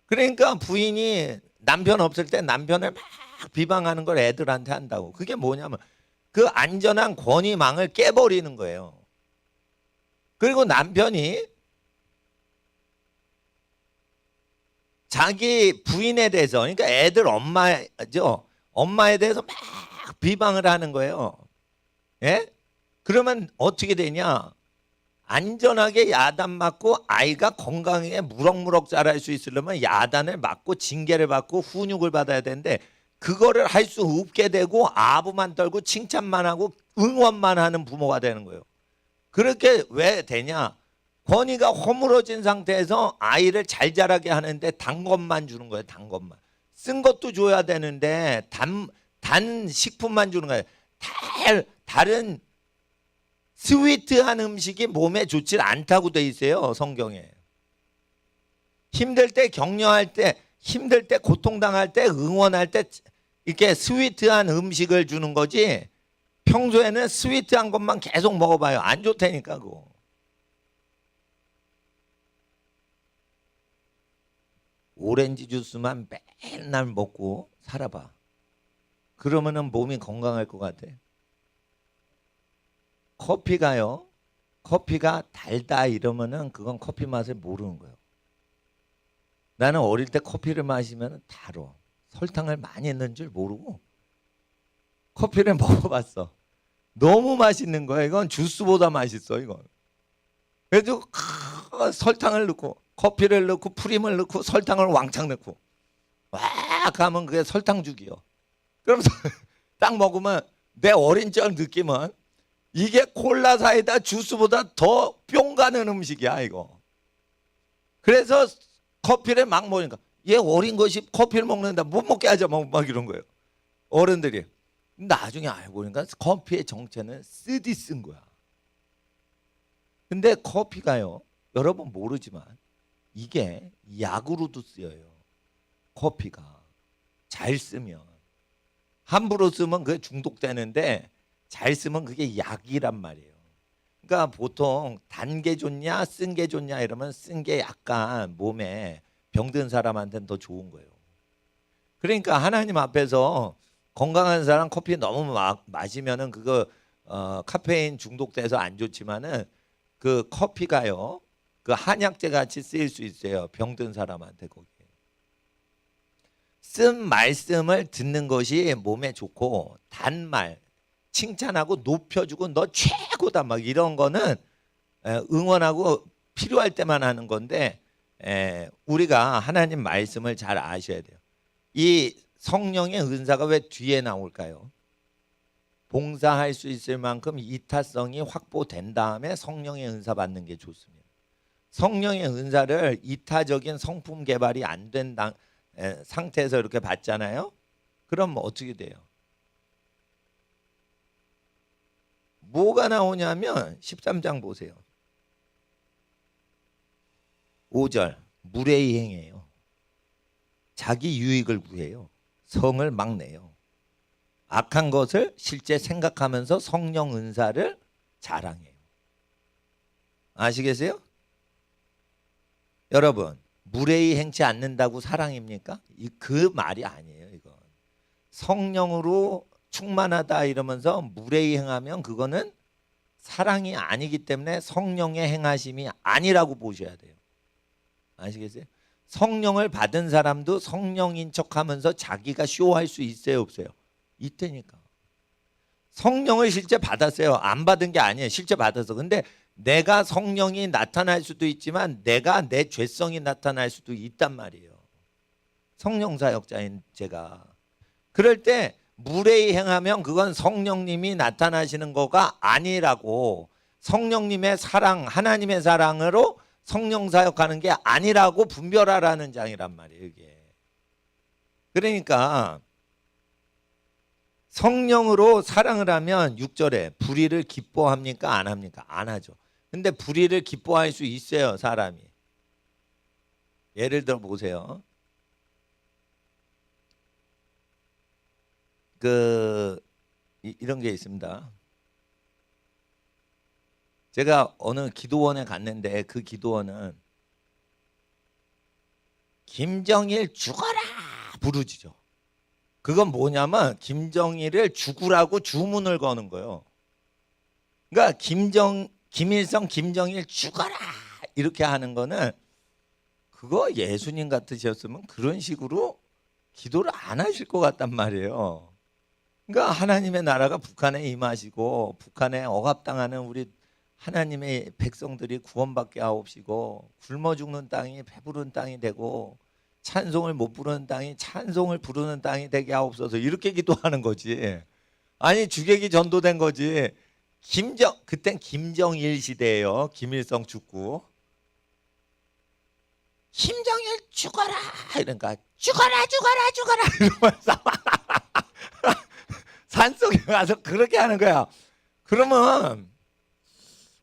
그러니까 부인이 남편 없을 때 남편을 막 비방하는 걸 애들한테 한다고. 그게 뭐냐면 그 안전한 권위망을 깨버리는 거예요. 그리고 남편이 자기 부인에 대해서, 그러니까 애들 엄마죠. 엄마에 대해서 막 비방을 하는 거예요. 예? 그러면 어떻게 되냐? 안전하게 야단 맞고 아이가 건강하게 무럭무럭 자랄 수 있으려면 야단을 맞고 징계를 받고 훈육을 받아야 되는데 그거를 할 수 없게 되고 아부만 떨고 칭찬만 하고 응원만 하는 부모가 되는 거예요. 그렇게 왜 되냐? 권위가 허물어진 상태에서 아이를 잘 자라게 하는데 단 것만 주는 거예요. 단 것만. 쓴 것도 줘야 되는데 단 식품만 주는 거예요. 다른 스위트한 음식이 몸에 좋지 않다고 돼 있어요. 성경에. 힘들 때, 격려할 때, 힘들 때, 고통당할 때, 응원할 때 이렇게 스위트한 음식을 주는 거지 평소에는 스위트한 것만 계속 먹어봐요. 안 좋다니까 그거. 오렌지 주스만 맨날 먹고 살아봐. 그러면은 몸이 건강할 것 같아. 커피가요. 커피가 달다 이러면은 그건 커피 맛을 모르는 거예요. 나는 어릴 때 커피를 마시면 달어. 설탕을 많이 넣는 줄 모르고 커피를 먹어봤어. 너무 맛있는 거야. 이건 주스보다 맛있어 이건. 그래서 설탕을 넣고 커피를 넣고 프림을 넣고 설탕을 왕창 넣고 와 가면 그게 설탕죽이요. 그러면서 딱 먹으면 내 어린 적 느낌은 이게 콜라 사이다 주스보다 더 뿅 가는 음식이야 이거. 그래서 커피를 막 먹으니까 얘 어린 것이 커피를 먹는다 못 먹게 하자 막 이런 거예요. 어른들이. 나중에 알고 보니까 커피의 정체는 쓰디 쓴 거야. 근데 커피가요 여러분 모르지만 이게 약으로도 쓰여요. 커피가 잘 쓰면 함부로 쓰면 그게 중독되는데 잘 쓰면 그게 약이란 말이에요. 그러니까 보통 단 게 좋냐 쓴 게 좋냐 이러면 쓴 게 약간 몸에 병든 사람한테는 더 좋은 거예요. 그러니까 하나님 앞에서 건강한 사람 커피 너무 마시면은 그거 카페인 중독돼서 안 좋지만은 그 커피가요 그 한약재 같이 쓰일 수 있어요. 병든 사람한테 거기. 쓴 말씀을 듣는 것이 몸에 좋고 단말 칭찬하고 높여주고 너 최고다 막 이런 거는 응원하고 필요할 때만 하는 건데 우리가 하나님 말씀을 잘 아셔야 돼요. 이 성령의 은사가 왜 뒤에 나올까요? 봉사할 수 있을 만큼 이타성이 확보된 다음에 성령의 은사 받는 게 좋습니다. 성령의 은사를 이타적인 성품 개발이 안 된 상태에서 이렇게 받잖아요. 그럼 어떻게 돼요? 뭐가 나오냐면 13장 보세요. 5절 무례히 행해요. 자기 유익을 구해요. 성을 막 내요. 악한 것을 실제 생각하면서 성령 은사를 자랑해요. 아시겠어요? 여러분, 무례히 행치 않는다고 사랑입니까? 그 말이 아니에요. 이건 성령으로 충만하다 이러면서 무례히 행하면 그거는 사랑이 아니기 때문에 성령의 행하심이 아니라고 보셔야 돼요. 아시겠어요? 성령을 받은 사람도 성령인 척하면서 자기가 쇼할 수 있어요, 없어요? 있다니까. 성령을 실제 받았어요. 안 받은 게 아니에요. 실제 받아서. 근데 내가 성령이 나타날 수도 있지만 내가 내 죄성이 나타날 수도 있단 말이에요. 성령 사역자인 제가. 그럴 때 무례히 행하면 그건 성령님이 나타나시는 거가 아니라고, 성령님의 사랑, 하나님의 사랑으로 성령 사역하는 게 아니라고 분별하라는 장이란 말이에요. 이게. 그러니까 성령으로 사랑을 하면 6절에 불의를 기뻐합니까? 안 합니까? 안 하죠. 근데 불의를 기뻐할 수 있어요, 사람이. 예를 들어 보세요. 이런 게 있습니다. 제가 어느 기도원에 갔는데 그 기도원은 김정일 죽어라 부르짖어. 그건 뭐냐면 김정일을 죽으라고 주문을 거는 거예요. 그러니까 김일성, 김정일 죽어라 이렇게 하는 거는, 그거 예수님 같으셨으면 그런 식으로 기도를 안 하실 것 같단 말이에요. 그러니까 하나님의 나라가 북한에 임하시고 북한에 억압당하는 우리 하나님의 백성들이 구원받게 하옵시고, 굶어 죽는 땅이 배부른 땅이 되고 찬송을 못 부르는 땅이 찬송을 부르는 땅이 되게 하옵소서, 이렇게 기도하는 거지. 아니 주객이 전도된 거지. 그땐 김정일 시대예요. 김일성 죽고 김정일 죽어라 이러니까 죽어라 죽어라 죽어라 이러면서 산속에 가서 그렇게 하는 거야. 그러면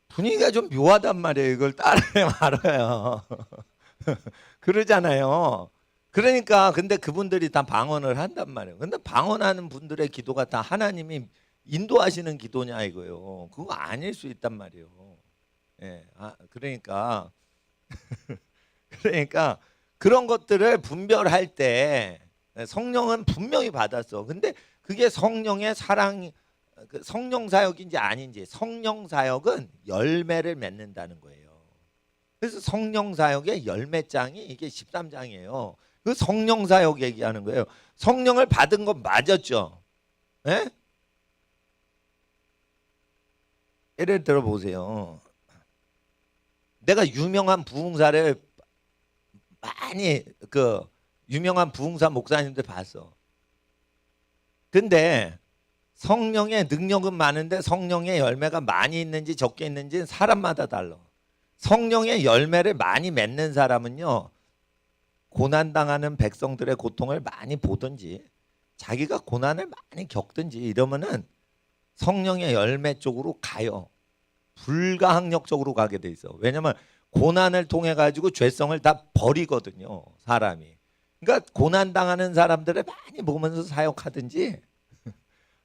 분위기가 좀 묘하단 말이에요. 이걸 따라해 말아요. 그러잖아요. 그러니까 근데 그분들이 다 방언을 한단 말이에요. 근데 방언하는 분들의 기도가 다 하나님이 인도하시는 기도냐 이거예요. 그거 아닐 수 있단 말이에요. 예, 그러니까 그러니까 그런 것들을 분별할 때 성령은 분명히 받았어. 근데 그게 성령의 사랑, 성령 사역인지 아닌지, 성령 사역은 열매를 맺는다는 거예요. 그래서 성령 사역의 열매장이 이게 13장이에요. 그 성령 사역 얘기하는 거예요. 성령을 받은 건 맞았죠. 예? 예를 들어 보세요. 내가 유명한 부흥사를 많이 유명한 부흥사 목사님들 봤어. 근데 성령의 능력은 많은데 성령의 열매가 많이 있는지 적게 있는지 사람마다 달라. 성령의 열매를 많이 맺는 사람은요, 고난당하는 백성들의 고통을 많이 보든지 자기가 고난을 많이 겪든지 이러면은 성령의 열매 쪽으로 가요. 불가항력적으로 가게 돼 있어. 왜냐면 고난을 통해 가지고 죄성을 다 버리거든요, 사람이. 그러니까 고난당하는 사람들을 많이 보면서 사역하든지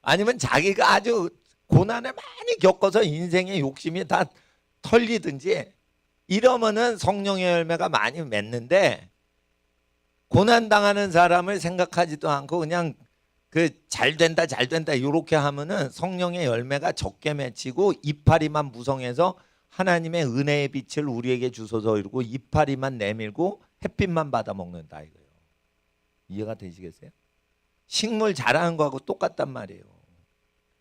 아니면 자기가 아주 고난을 많이 겪어서 인생의 욕심이 다 털리든지 이러면은 성령의 열매가 많이 맺는데, 고난당하는 사람을 생각하지도 않고 그냥 잘 된다 잘 된다 이렇게 하면은 성령의 열매가 적게 맺히고 이파리만 무성해서 하나님의 은혜의 빛을 우리에게 주소서 이러고 이파리만 내밀고 햇빛만 받아 먹는다 이거예요. 이해가 되시겠어요? 식물 자라는 거하고 똑같단 말이에요.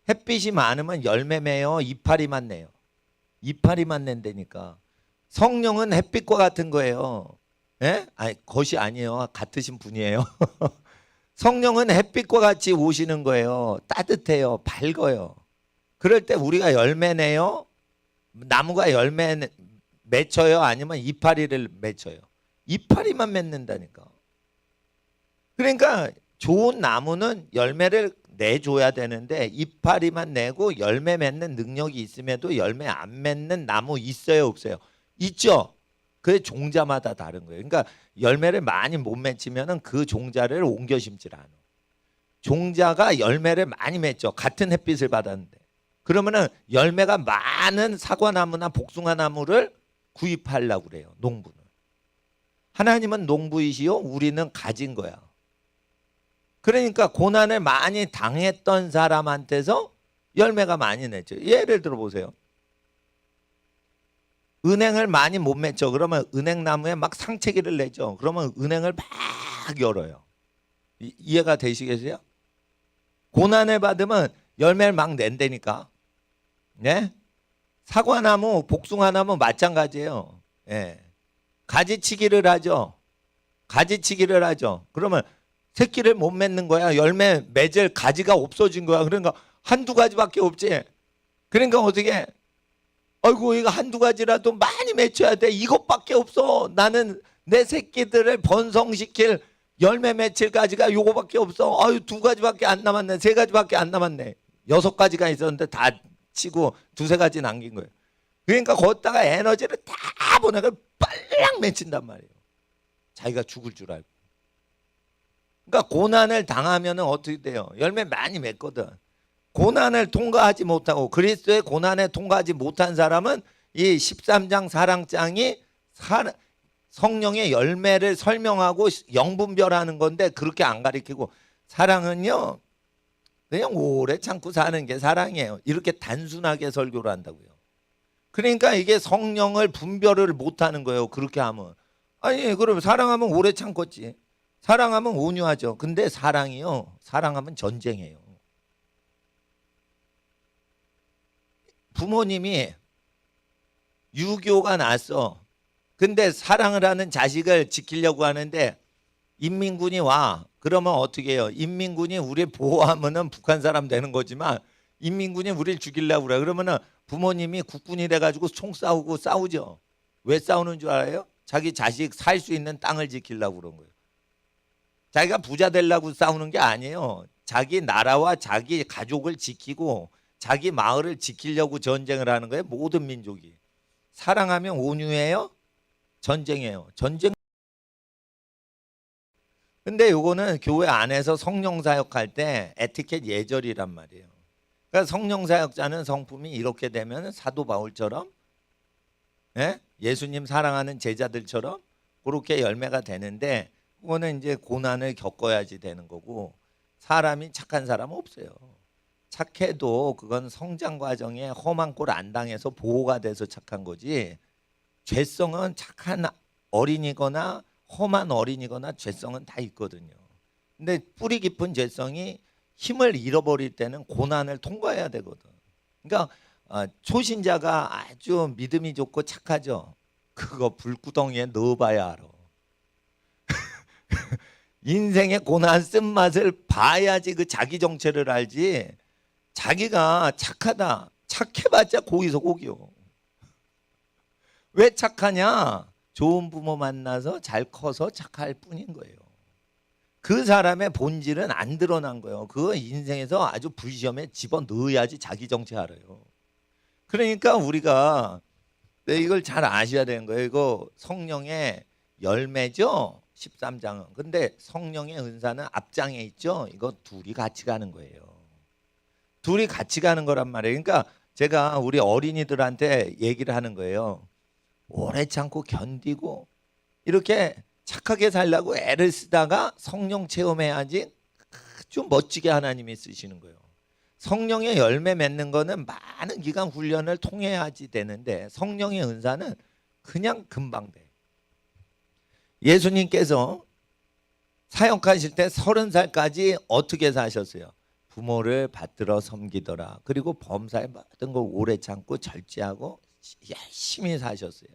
햇빛이 많으면 열매 맺어 이파리만 내요. 이파리만 낸다니까. 성령은 햇빛과 같은 거예요. 예? 아니, 것이 아니에요. 같으신 분이에요. 성령은 햇빛과 같이 오시는 거예요. 따뜻해요. 밝아요. 그럴 때 우리가 열매 내요. 나무가 열매 맺혀요? 아니면 이파리를 맺혀요? 이파리만 맺는다니까. 그러니까 좋은 나무는 열매를 내줘야 되는데 이파리만 내고 열매 맺는 능력이 있음에도 열매 안 맺는 나무 있어요? 없어요? 있죠. 그게 종자마다 다른 거예요. 그러니까 열매를 많이 못 맺히면 그 종자를 옮겨 심질 않아. 종자가 열매를 많이 맺죠. 같은 햇빛을 받았는데. 그러면은 열매가 많은 사과나무나 복숭아나무를 구입하려고 그래요. 농부는. 하나님은 농부이시요 우리는 가진 거야. 그러니까 고난을 많이 당했던 사람한테서 열매가 많이 냈죠. 예를 들어 보세요. 은행을 많이 못 맺죠. 그러면 은행나무에 막 상체기를 내죠. 그러면 은행을 막 열어요. 이해가 되시겠어요? 고난을 받으면 열매를 막 낸다니까. 네? 사과나무, 복숭아나무 마찬가지예요. 예. 가지치기를 하죠. 가지치기를 하죠. 그러면 새끼를 못 맺는 거야. 열매 맺을 가지가 없어진 거야. 그러니까 한두 가지밖에 없지. 그러니까 어떻게 아이고 이거 한두 가지라도 많이 맺혀야 돼. 이것밖에 없어. 나는 내 새끼들을 번성시킬 열매 맺힐 가지가 요거밖에 없어. 아유 두 가지밖에 안 남았네. 세 가지밖에 안 남았네. 6가지가 있었는데 다 치고 두세 가지 남긴 거예요. 그러니까 거기다가 에너지를 다 보내고 빨랑 맺힌단 말이에요. 자기가 죽을 줄 알고. 그러니까 고난을 당하면 어떻게 돼요? 열매 많이 맺거든. 고난을 통과하지 못하고 그리스도의 고난에 통과하지 못한 사람은 이 13장 사랑장이 성령의 열매를 설명하고 영분별하는 건데 그렇게 안 가르치고 사랑은요 그냥 오래 참고 사는 게 사랑이에요. 이렇게 단순하게 설교를 한다고요. 그러니까 이게 성령을 분별을 못하는 거예요. 그렇게 하면. 아니 그럼 사랑하면 오래 참겠지. 사랑하면 온유하죠. 근데 사랑이요. 사랑하면 전쟁이에요. 부모님이 유교가 났어. 근데 사랑을 하는 자식을 지키려고 하는데 인민군이 와. 그러면 어떻게 해요? 인민군이 우리 보호하면은 북한 사람 되는 거지만 인민군이 우리를 죽이려고 그래. 그러면은 부모님이 국군이 돼가지고 총 싸우고 싸우죠. 왜 싸우는 줄 알아요? 자기 자식 살 수 있는 땅을 지키려고 그런 거예요. 자기가 부자 되려고 싸우는 게 아니에요. 자기 나라와 자기 가족을 지키고 자기 마을을 지키려고 전쟁을 하는 거예요. 모든 민족이. 사랑하면 온유해요. 전쟁이에요. 전쟁. 근데 요거는 교회 안에서 성령 사역할 때 에티켓 예절이란 말이에요. 그러니까 성령 사역자는 성품이 이렇게 되면 사도 바울처럼 예수님 사랑하는 제자들처럼 그렇게 열매가 되는데 그거는 이제 고난을 겪어야지 되는 거고 사람이 착한 사람은 없어요. 착해도 그건 성장 과정에 험한 꼴 안 당해서 보호가 돼서 착한 거지 죄성은 착한 어린이거나 험한 어린이거나 죄성은 다 있거든요. 근데 뿌리 깊은 죄성이 힘을 잃어버릴 때는 고난을 통과해야 되거든. 그러니까 초신자가 아주 믿음이 좋고 착하죠. 그거 불구덩이에 넣어봐야 알아. 인생의 고난 쓴맛을 봐야지 그 자기 정체를 알지. 자기가 착하다 착해봤자 고기서 고기요. 왜 착하냐? 좋은 부모 만나서 잘 커서 착할 뿐인 거예요. 그 사람의 본질은 안 드러난 거예요. 그 인생에서 아주 불시험에 집어넣어야지 자기 정체 알아요. 그러니까 우리가 이걸 잘 아셔야 되는 거예요. 이거 성령의 열매죠. 13장은. 근데 성령의 은사는 앞장에 있죠. 이거 둘이 같이 가는 거예요. 둘이 같이 가는 거란 말이에요. 그러니까 제가 우리 어린이들한테 얘기를 하는 거예요. 오래 참고 견디고 이렇게 착하게 살려고 애를 쓰다가 성령 체험해야지 좀 멋지게 하나님이 쓰시는 거예요. 성령의 열매 맺는 거는 많은 기간 훈련을 통해야지 되는데 성령의 은사는 그냥 금방 돼. 예수님께서 사역하실 때 30살까지 어떻게 사셨어요? 부모를 받들어 섬기더라. 그리고 범사의 모든 걸 오래 참고 절제하고 열심히 사셨어요.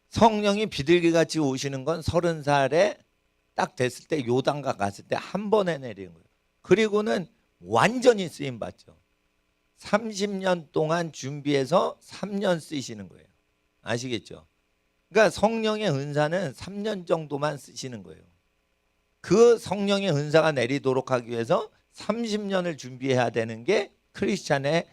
성령이 비둘기같이 오시는 건 30살에 딱 됐을 때 요단강 갔을 때 한 번에 내리는 거예요. 그리고는 완전히 쓰임 받죠. 30년 동안 준비해서 3년 쓰시는 거예요. 아시겠죠? 그러니까 성령의 은사는 3년 정도만 쓰시는 거예요. 그 성령의 은사가 내리도록 하기 위해서 30년을 준비해야 되는 게 크리스찬의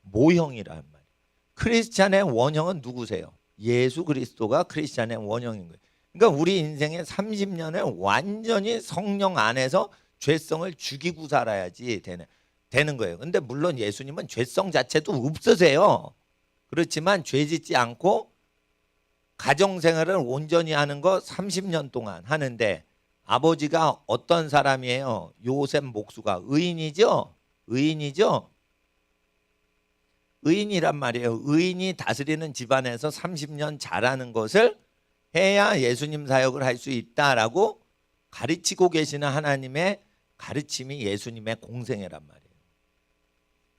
모형이란 말이에요. 크리스찬의 원형은 누구세요? 예수 그리스도가 크리스찬의 원형인 거예요. 그러니까 우리 인생의 30년을 완전히 성령 안에서 죄성을 죽이고 살아야지 되는 거예요. 근데 물론 예수님은 죄성 자체도 없으세요. 그렇지만 죄 짓지 않고 가정생활을 온전히 하는 거 30년 동안 하는데 아버지가 어떤 사람이에요? 요셉 목수가 의인이죠? 의인이죠? 의인이란 말이에요. 의인이 다스리는 집안에서 30년 잘하는 것을 해야 예수님 사역을 할 수 있다라고 가르치고 계시는 하나님의 가르침이 예수님의 공생애란 말이에요.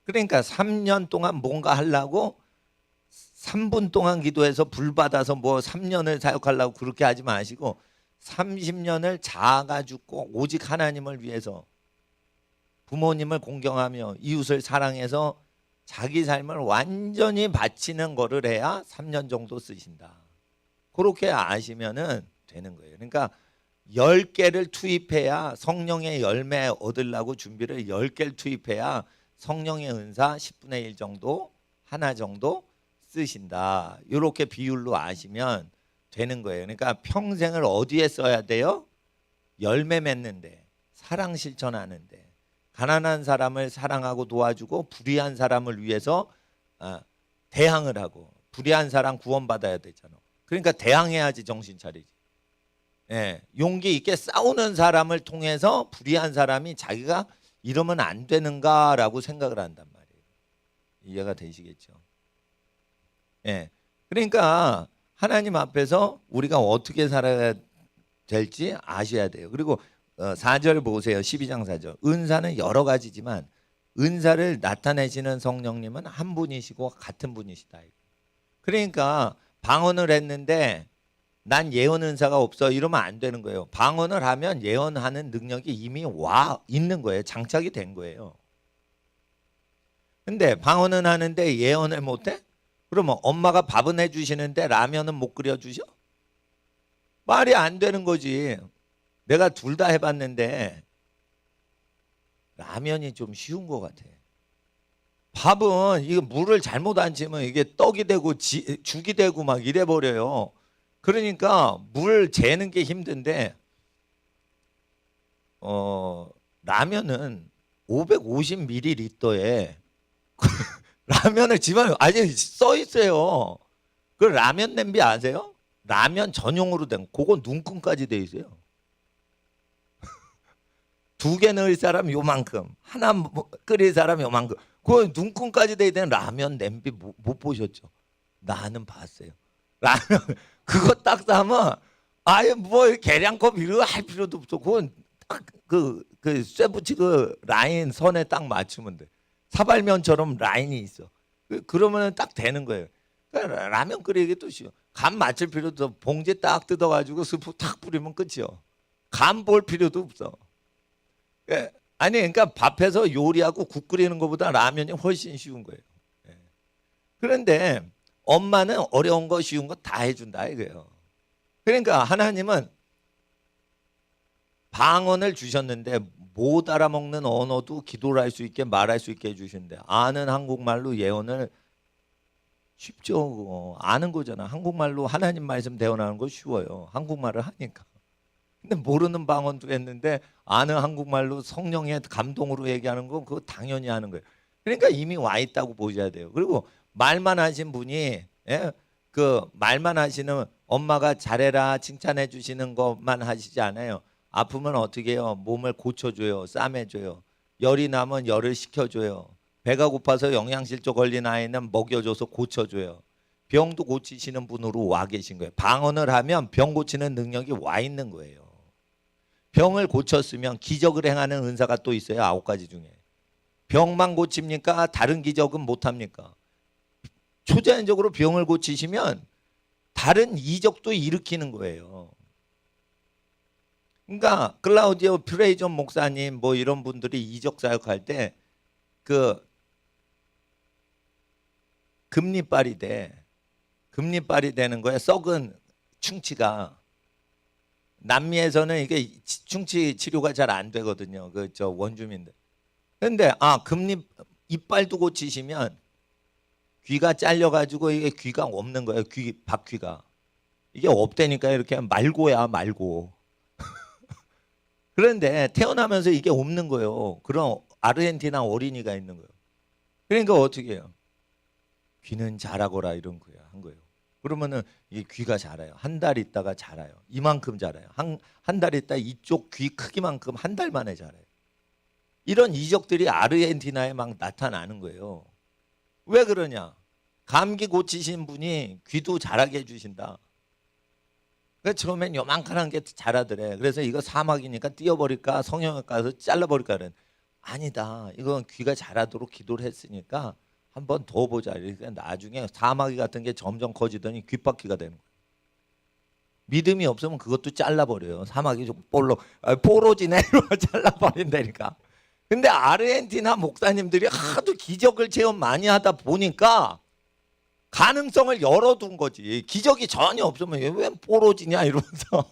그러니까 3년 동안 뭔가 하려고 3분 동안 기도해서 불 받아서 뭐 3년을 사역하려고 그렇게 하지 마시고 30년을 자아가 죽고 오직 하나님을 위해서 부모님을 공경하며 이웃을 사랑해서 자기 삶을 완전히 바치는 거를 해야 3년 정도 쓰신다. 그렇게 아시면은 되는 거예요. 그러니까 10개를 투입해야 성령의 열매 얻으려고 준비를 10개를 투입해야 성령의 은사 10분의 1 정도, 하나 정도 쓰신다. 이렇게 비율로 아시면 되는 거예요. 그러니까 평생을 어디에 써야 돼요? 열매 맺는데, 사랑 실천하는데, 가난한 사람을 사랑하고 도와주고 불의한 사람을 위해서 대항을 하고, 불의한 사람 구원받아야 되잖아. 그러니까 대항해야지 정신 차리지. 예, 용기 있게 싸우는 사람을 통해서 불의한 사람이 자기가 이러면 안 되는가라고 생각을 한단 말이에요. 이해가 되시겠죠? 예, 그러니까 하나님 앞에서 우리가 어떻게 살아야 될지 아셔야 돼요. 그리고 4절 보세요. 12장 4절. 은사는 여러 가지지만 은사를 나타내시는 성령님은 한 분이시고 같은 분이시다. 그러니까 방언을 했는데 난 예언 은사가 없어 이러면 안 되는 거예요. 방언을 하면 예언하는 능력이 이미 와 있는 거예요. 장착이 된 거예요. 근데 방언은 하는데 예언을 못해? 그러면 엄마가 밥은 해주시는데 라면은 못 끓여주셔? 말이 안 되는 거지. 내가 둘 다 해봤는데 라면이 좀 쉬운 것 같아. 밥은 이거 물을 잘못 안 치면 이게 떡이 되고 죽이 되고 막 이래 버려요. 그러니까 물 재는 게 힘든데 라면은 550ml에 라면을 집안에 아직 써 있어요. 그 라면 냄비 아세요? 라면 전용으로 된 그거 눈금까지 돼 있어요. 2개 넣을 사람 요만큼, 하나 끓일 사람 요만큼. 그 눈금까지 돼 있는 라면 냄비 못 보셨죠? 나는 봤어요. 라면 그거 딱 싸면 아예 뭐 계량컵 이거 할 필요도 없어. 그건 딱 그 쇠붙이 그 라인 선에 딱 맞추면 돼. 사발면처럼 라인이 있어. 그러면은 딱 되는 거예요. 그러니까 라면 끓이기 또 쉬워. 간 맞출 필요도 없어. 봉지 딱 뜯어가지고 스프 탁 뿌리면 끝이요. 간 볼 필요도 없어. 아니 그러니까 밥해서 요리하고 국 끓이는 것보다 라면이 훨씬 쉬운 거예요. 그런데 엄마는 어려운 거 쉬운 거 다 해준다 이거예요. 그러니까 하나님은 방언을 주셨는데 못 알아먹는 언어도 기도를 할 수 있게 말할 수 있게 해주신대. 아는 한국말로 예언을 쉽죠. 아는 거잖아. 한국말로 하나님 말씀 대언하는 거 쉬워요. 한국말을 하니까. 근데 모르는 방언도 했는데 아는 한국말로 성령의 감동으로 얘기하는 거 그거 당연히 하는 거예요. 그러니까 이미 와 있다고 보셔야 돼요. 그리고 말만 하신 분이 그 말만 하시는 엄마가 잘해라 칭찬해 주시는 것만 하시지 않아요. 아프면 어떻게 해요? 몸을 고쳐줘요. 싸매줘요. 열이 나면 열을 식혀줘요. 배가 고파서 영양실조 걸린 아이는 먹여줘서 고쳐줘요. 병도 고치시는 분으로 와 계신 거예요. 방언을 하면 병 고치는 능력이 와 있는 거예요. 병을 고쳤으면 기적을 행하는 은사가 또 있어요. 9가지 중에. 병만 고칩니까? 다른 기적은 못합니까? 초자연적으로 병을 고치시면 다른 이적도 일으키는 거예요. 그러니까 클라우디오 프레이존 목사님 뭐 이런 분들이 이적 사역할 때 그 금리빨이 되는 거예요. 썩은 충치가. 남미에서는 이게 충치 치료가 잘 안 되거든요. 그 저 원주민들. 근데 금리 이빨도 고치시면 귀가 잘려가지고 이게 귀가 없는 거예요. 박귀가. 이게 없다니까 이렇게 말고야 말고. 그런데 태어나면서 이게 없는 거예요. 그런 아르헨티나 어린이가 있는 거예요. 그러니까 어떻게 해요? 귀는 자라거라 이런 거야 한 거예요. 그러면은 이 귀가 자라요. 한 달 있다가 자라요. 이만큼 자라요. 한 달 있다 이쪽 귀 크기만큼 한 달 만에 자라요. 이런 이적들이 아르헨티나에 막 나타나는 거예요. 왜 그러냐? 감기 고치신 분이 귀도 자라게 해주신다. 그러니까 처음엔 요만한 게 자라더래. 그래서 이거 사막이니까 띄어버릴까 성형외과 가서 잘라버릴까 그래. 아니다. 이건 귀가 자라도록 기도를 했으니까 한 번 더 보자. 그러니까 나중에 사마귀 같은 게 점점 커지더니 귓바퀴가 되는 거예요. 믿음이 없으면 그것도 잘라버려요. 사마귀 좀 뽀로지네 이러고 잘라버린다니까. 근데 아르헨티나 목사님들이 하도 기적을 체험 많이 하다 보니까 가능성을 열어둔 거지. 기적이 전혀 없으면 왜 뽀로지냐 이러면서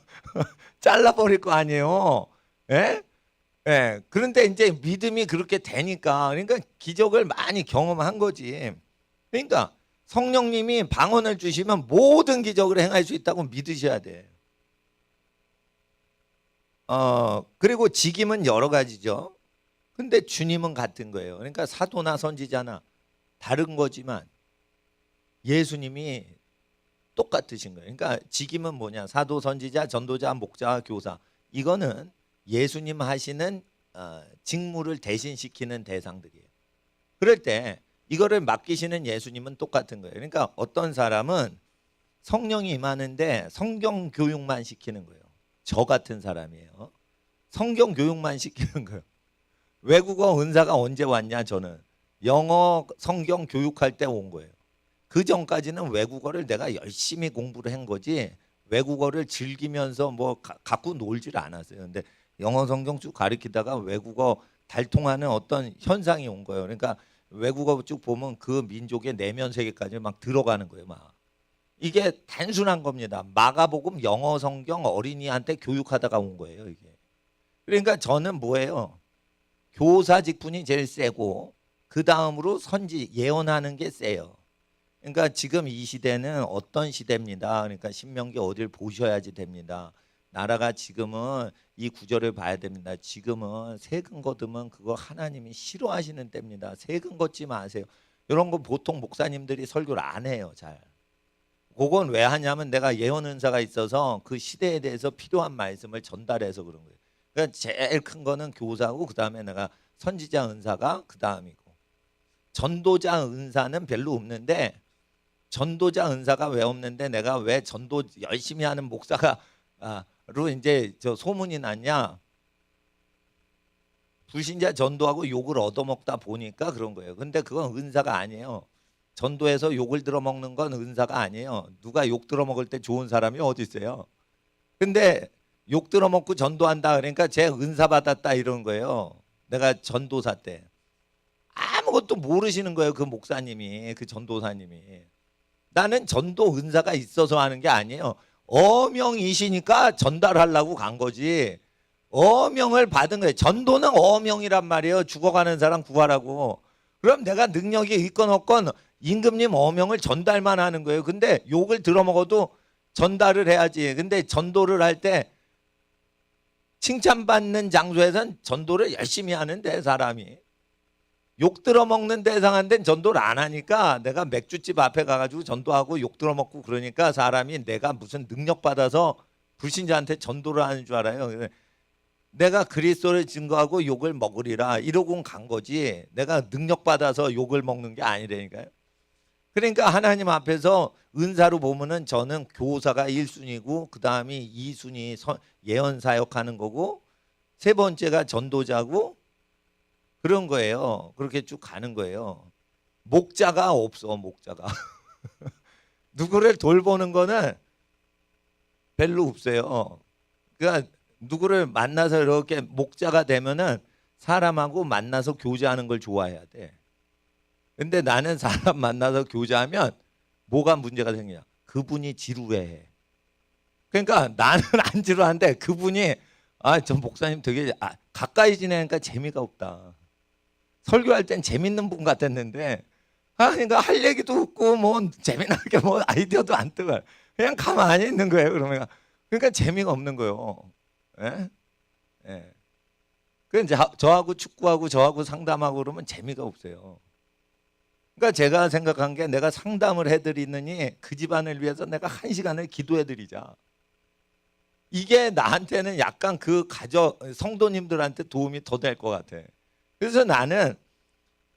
잘라버릴 거 아니에요. 예? 예. 그런데 이제 믿음이 그렇게 되니까 그러니까 기적을 많이 경험한 거지. 그러니까 성령님이 방언을 주시면 모든 기적을 행할 수 있다고 믿으셔야 돼. 그리고 직임은 여러 가지죠. 근데 주님은 같은 거예요. 그러니까 사도나 선지자나 다른 거지만 예수님이 똑같으신 거예요. 그러니까 직임은 뭐냐? 사도, 선지자, 전도자, 목자, 교사. 이거는 예수님 하시는 직무를 대신시키는 대상들이에요. 그럴 때 이거를 맡기시는 예수님은 똑같은 거예요. 그러니까 어떤 사람은 성령이 임하는데 성경 교육만 시키는 거예요. 저 같은 사람이에요. 성경 교육만 시키는 거예요. 외국어 은사가 언제 왔냐? 저는 영어 성경 교육할 때 온 거예요. 그 전까지는 외국어를 내가 열심히 공부를 한 거지 외국어를 즐기면서 뭐 갖고 놀지를 않았어요. 근데 영어 성경 쭉 가르치다가 외국어 달통하는 어떤 현상이 온 거예요. 그러니까 외국어 쭉 보면 그 민족의 내면 세계까지 막 들어가는 거예요. 막 이게 단순한 겁니다. 마가복음 영어 성경 어린이한테 교육하다가 온 거예요. 이게. 그러니까 저는 뭐예요? 교사 직분이 제일 세고 그 다음으로 선지 예언하는 게 세요. 그러니까 지금 이 시대는 어떤 시대입니다. 그러니까 신명기 어딜 보셔야지 됩니다. 나라가 지금은 이 구절을 봐야 됩니다. 지금은 세금 거두면 그거 하나님이 싫어하시는 때입니다. 세금 걷지 마세요. 이런 거 보통 목사님들이 설교를 안 해요. 잘. 그건 왜 하냐면 내가 예언 은사가 있어서 그 시대에 대해서 필요한 말씀을 전달해서 그런 거예요. 그러니까 제일 큰 거는 교사고 그다음에 내가 선지자 은사가 그다음이고 전도자 은사는 별로 없는데 전도자 은사가 왜 없는데 내가 왜 전도 열심히 하는 목사가 로 이제 저 소문이 났냐? 불신자 전도하고 욕을 얻어먹다 보니까 그런 거예요. 근데 그건 은사가 아니에요. 전도해서 욕을 들어먹는 건 은사가 아니에요. 누가 욕 들어먹을 때 좋은 사람이 어디 있어요? 근데 욕 들어먹고 전도한다 그러니까 제 은사 받았다 이런 거예요. 내가 전도사 때 아무것도 모르시는 거예요. 그 목사님이 그 전도사님이. 나는 전도 은사가 있어서 하는 게 아니에요. 어명이시니까 전달하려고 간 거지. 어명을 받은 거예요. 전도는 어명이란 말이에요. 죽어가는 사람 구하라고. 그럼 내가 능력이 있건 없건 임금님 어명을 전달만 하는 거예요. 근데 욕을 들어먹어도 전달을 해야지. 근데 전도를 할 때 칭찬받는 장소에선 전도를 열심히 하는데 사람이 욕 들어먹는 대상한테는 전도를 안 하니까 내가 맥주집 앞에 가가지고 전도하고 욕 들어먹고 그러니까 사람이 내가 무슨 능력 받아서 불신자한테 전도를 하는 줄 알아요. 내가 그리스도를 증거하고 욕을 먹으리라 이러고 간 거지. 내가 능력 받아서 욕을 먹는 게 아니라니까요. 그러니까 하나님 앞에서 은사로 보면은 저는 교사가 1순위고 그 다음이 2순위 예언 사역하는 거고 세 번째가 전도자고 그런 거예요. 그렇게 쭉 가는 거예요. 목자가 없어. 목자가 누구를 돌보는 거는 별로 없어요. 그러니까 누구를 만나서 이렇게 목자가 되면은 사람하고 만나서 교제하는 걸 좋아해야 돼. 근데 나는 사람 만나서 교제하면 뭐가 문제가 생기냐? 그분이 지루해. 그러니까 나는 안 지루한데 그분이 저 목사님 되게 가까이 지내니까 재미가 없다. 설교할 땐 재밌는 분 같았는데 그러니까 할 얘기도 없고 뭐 재미나게 뭐 아이디어도 안 뜨고 그냥 가만히 있는 거예요. 그러니까 재미가 없는 거예요. 예? 예. 그 이제 저하고 축구하고 저하고 상담하고 그러면 재미가 없어요. 그러니까 제가 생각한 게 내가 상담을 해드리느니 그 집안을 위해서 내가 1시간을 기도해드리자. 이게 나한테는 약간 그 성도님들한테 도움이 더 될 것 같아. 그래서 나는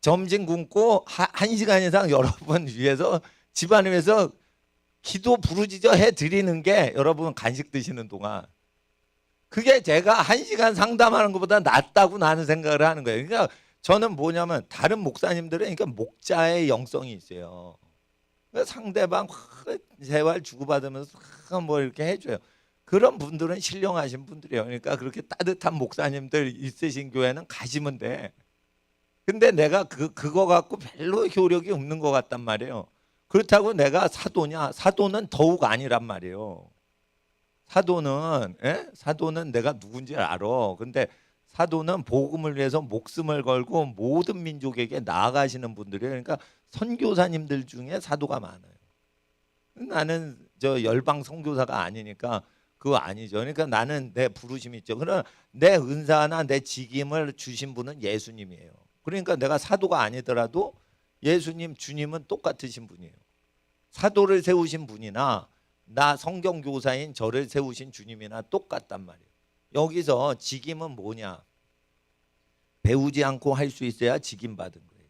점심 굶고 1시간 이상 여러분 위해서 집안을 위해서 기도 부르짖어 해드리는 게 여러분 간식 드시는 동안 그게 제가 1시간 상담하는 것보다 낫다고 나는 생각을 하는 거예요. 그러니까 저는 뭐냐면 다른 목사님들은 그러니까 목자의 영성이 있어요. 그러니까 상대방 재활 주고받으면서 뭐 이렇게 해줘요. 그런 분들은 신령하신 분들이에요. 그러니까 그렇게 따뜻한 목사님들 있으신 교회는 가시면 돼. 근데 내가 그거 갖고 별로 효력이 없는 것 같단 말이에요. 그렇다고 내가 사도냐? 사도는 더욱 아니란 말이에요. 사도는 내가 누군지 알아. 근데 사도는 복음을 위해서 목숨을 걸고 모든 민족에게 나아가시는 분들이에요. 그러니까 선교사님들 중에 사도가 많아요. 나는 저 열방 선교사가 아니니까 그거 아니죠. 그러니까 나는 내 부르심이 있죠. 그러나 내 은사나 내 직임을 주신 분은 예수님이에요. 그러니까 내가 사도가 아니더라도 예수님, 주님은 똑같으신 분이에요. 사도를 세우신 분이나 나 성경교사인 저를 세우신 주님이나 똑같단 말이에요. 여기서 직임은 뭐냐? 배우지 않고 할 수 있어야 직임 받은 거예요.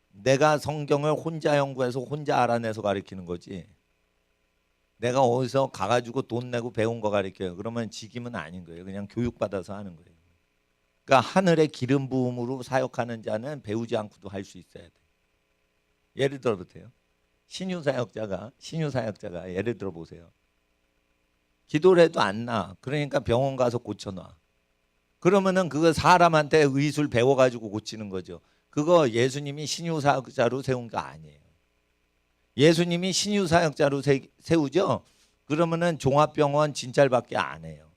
내가 성경을 혼자 연구해서 혼자 알아내서 가르치는 거지. 내가 어디서 가가지고 돈 내고 배운 거 가르쳐요. 그러면 직임은 아닌 거예요. 그냥 교육받아서 하는 거예요. 그러니까 하늘의 기름 부음으로 사역하는 자는 배우지 않고도 할 수 있어야 돼. 예를 들어 보세요. 신유 사역자가 예를 들어 보세요. 기도를 해도 안 나. 그러니까 병원 가서 고쳐놔. 그러면은 그거 사람한테 의술 배워가지고 고치는 거죠. 그거 예수님이 신유 사역자로 세운 거 아니에요. 예수님이 신유 사역자로 세우죠. 그러면은 종합병원 진찰밖에 안 해요.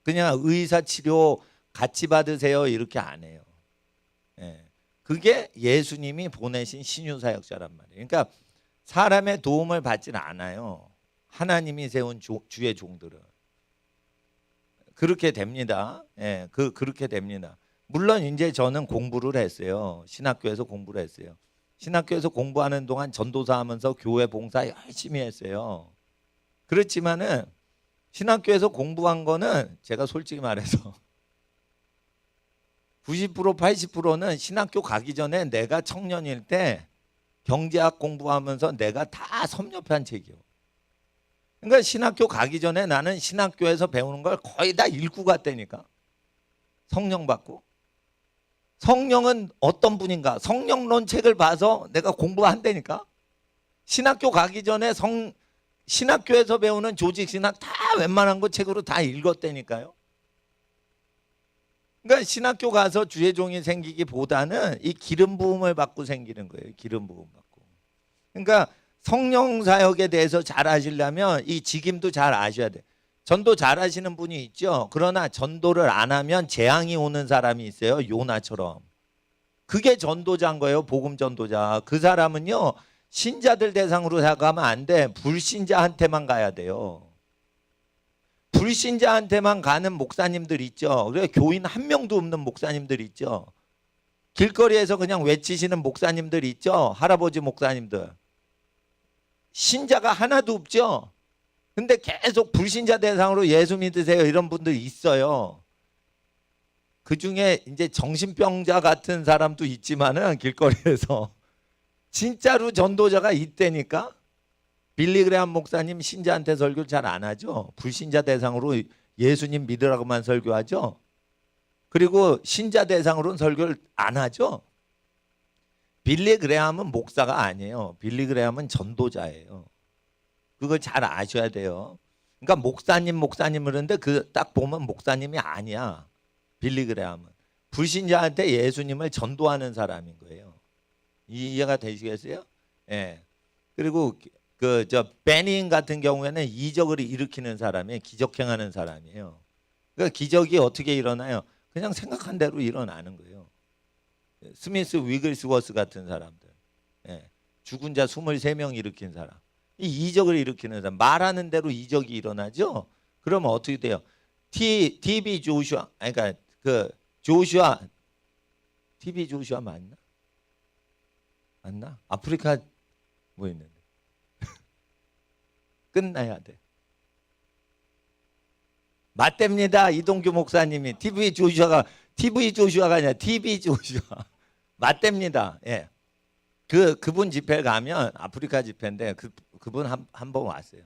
그냥 의사 치료 같이 받으세요 이렇게 안 해요. 예. 그게 예수님이 보내신 신유 사역자란 말이에요. 그러니까 사람의 도움을 받지는 않아요. 하나님이 세운 주의 종들은 그렇게 됩니다. 예, 그렇게 됩니다. 물론 이제 저는 공부를 했어요. 신학교에서 공부를 했어요. 신학교에서 공부하는 동안 전도사 하면서 교회 봉사 열심히 했어요. 그렇지만은 신학교에서 공부한 거는 제가 솔직히 말해서 90% 80%는 신학교 가기 전에 내가 청년일 때 경제학 공부하면서 내가 다 섭렵한 책이요. 그러니까 신학교 가기 전에 나는 신학교에서 배우는 걸 거의 다 읽고 갔다니까. 성령 받고. 성령은 어떤 분인가? 성령론 책을 봐서 내가 공부한다니까. 신학교 가기 전에 신학교에서 배우는 조직신학 다 웬만한 거 책으로 다 읽었다니까요. 그러니까 신학교 가서 주의 종이 생기기보다는 이 기름 부음을 받고 생기는 거예요. 기름 부음 받고. 그러니까 성령 사역에 대해서 잘 아시려면 이 직임도 잘 아셔야 돼. 전도 잘 하시는 분이 있죠. 그러나 전도를 안 하면 재앙이 오는 사람이 있어요. 요나처럼. 그게 전도자인 거예요. 복음 전도자. 그 사람은요. 신자들 대상으로 생각하면 안 돼. 불신자한테만 가야 돼요. 불신자한테만 가는 목사님들 있죠. 그래 교인 한 명도 없는 목사님들 있죠. 길거리에서 그냥 외치시는 목사님들 있죠. 할아버지 목사님들. 신자가 하나도 없죠. 근데 계속 불신자 대상으로 예수 믿으세요 이런 분들 있어요. 그 중에 이제 정신병자 같은 사람도 있지만은 길거리에서 진짜로 전도자가 있다니까. 빌리 그레함 목사님 신자한테 설교를 잘 안 하죠. 불신자 대상으로 예수님 믿으라고만 설교하죠. 그리고 신자 대상으로는 설교를 안 하죠. 빌리 그레함은 목사가 아니에요. 빌리 그레함은 전도자예요. 그걸 잘 아셔야 돼요. 그러니까 목사님 그러는데 그 딱 보면 목사님이 아니야. 빌리 그레함은 불신자한테 예수님을 전도하는 사람인 거예요. 이해가 되시겠어요? 예. 그리고 그 저 베닝 같은 경우에는 이적을 일으키는 사람이에요. 기적행하는 사람이에요. 그러니까 기적이 어떻게 일어나요? 그냥 생각한 대로 일어나는 거예요. 스미스 위글스워스 같은 사람들, 예. 죽은 자 23명 일으킨 사람, 이 이적을 일으키는 사람, 말하는 대로 이적이 일어나죠. 그러면 어떻게 돼요? TB 조슈아, 그러니까 그 조슈아, TB 조슈아 맞나? 맞나? 아프리카 뭐 있는데 끝나야 돼. 맞답니다. 이동규 목사님이 TV 조슈아가 아니라 TV 조슈아 맞답니다. 예. 그분 집회 가면 아프리카 집회인데 그분 한 번 왔어요.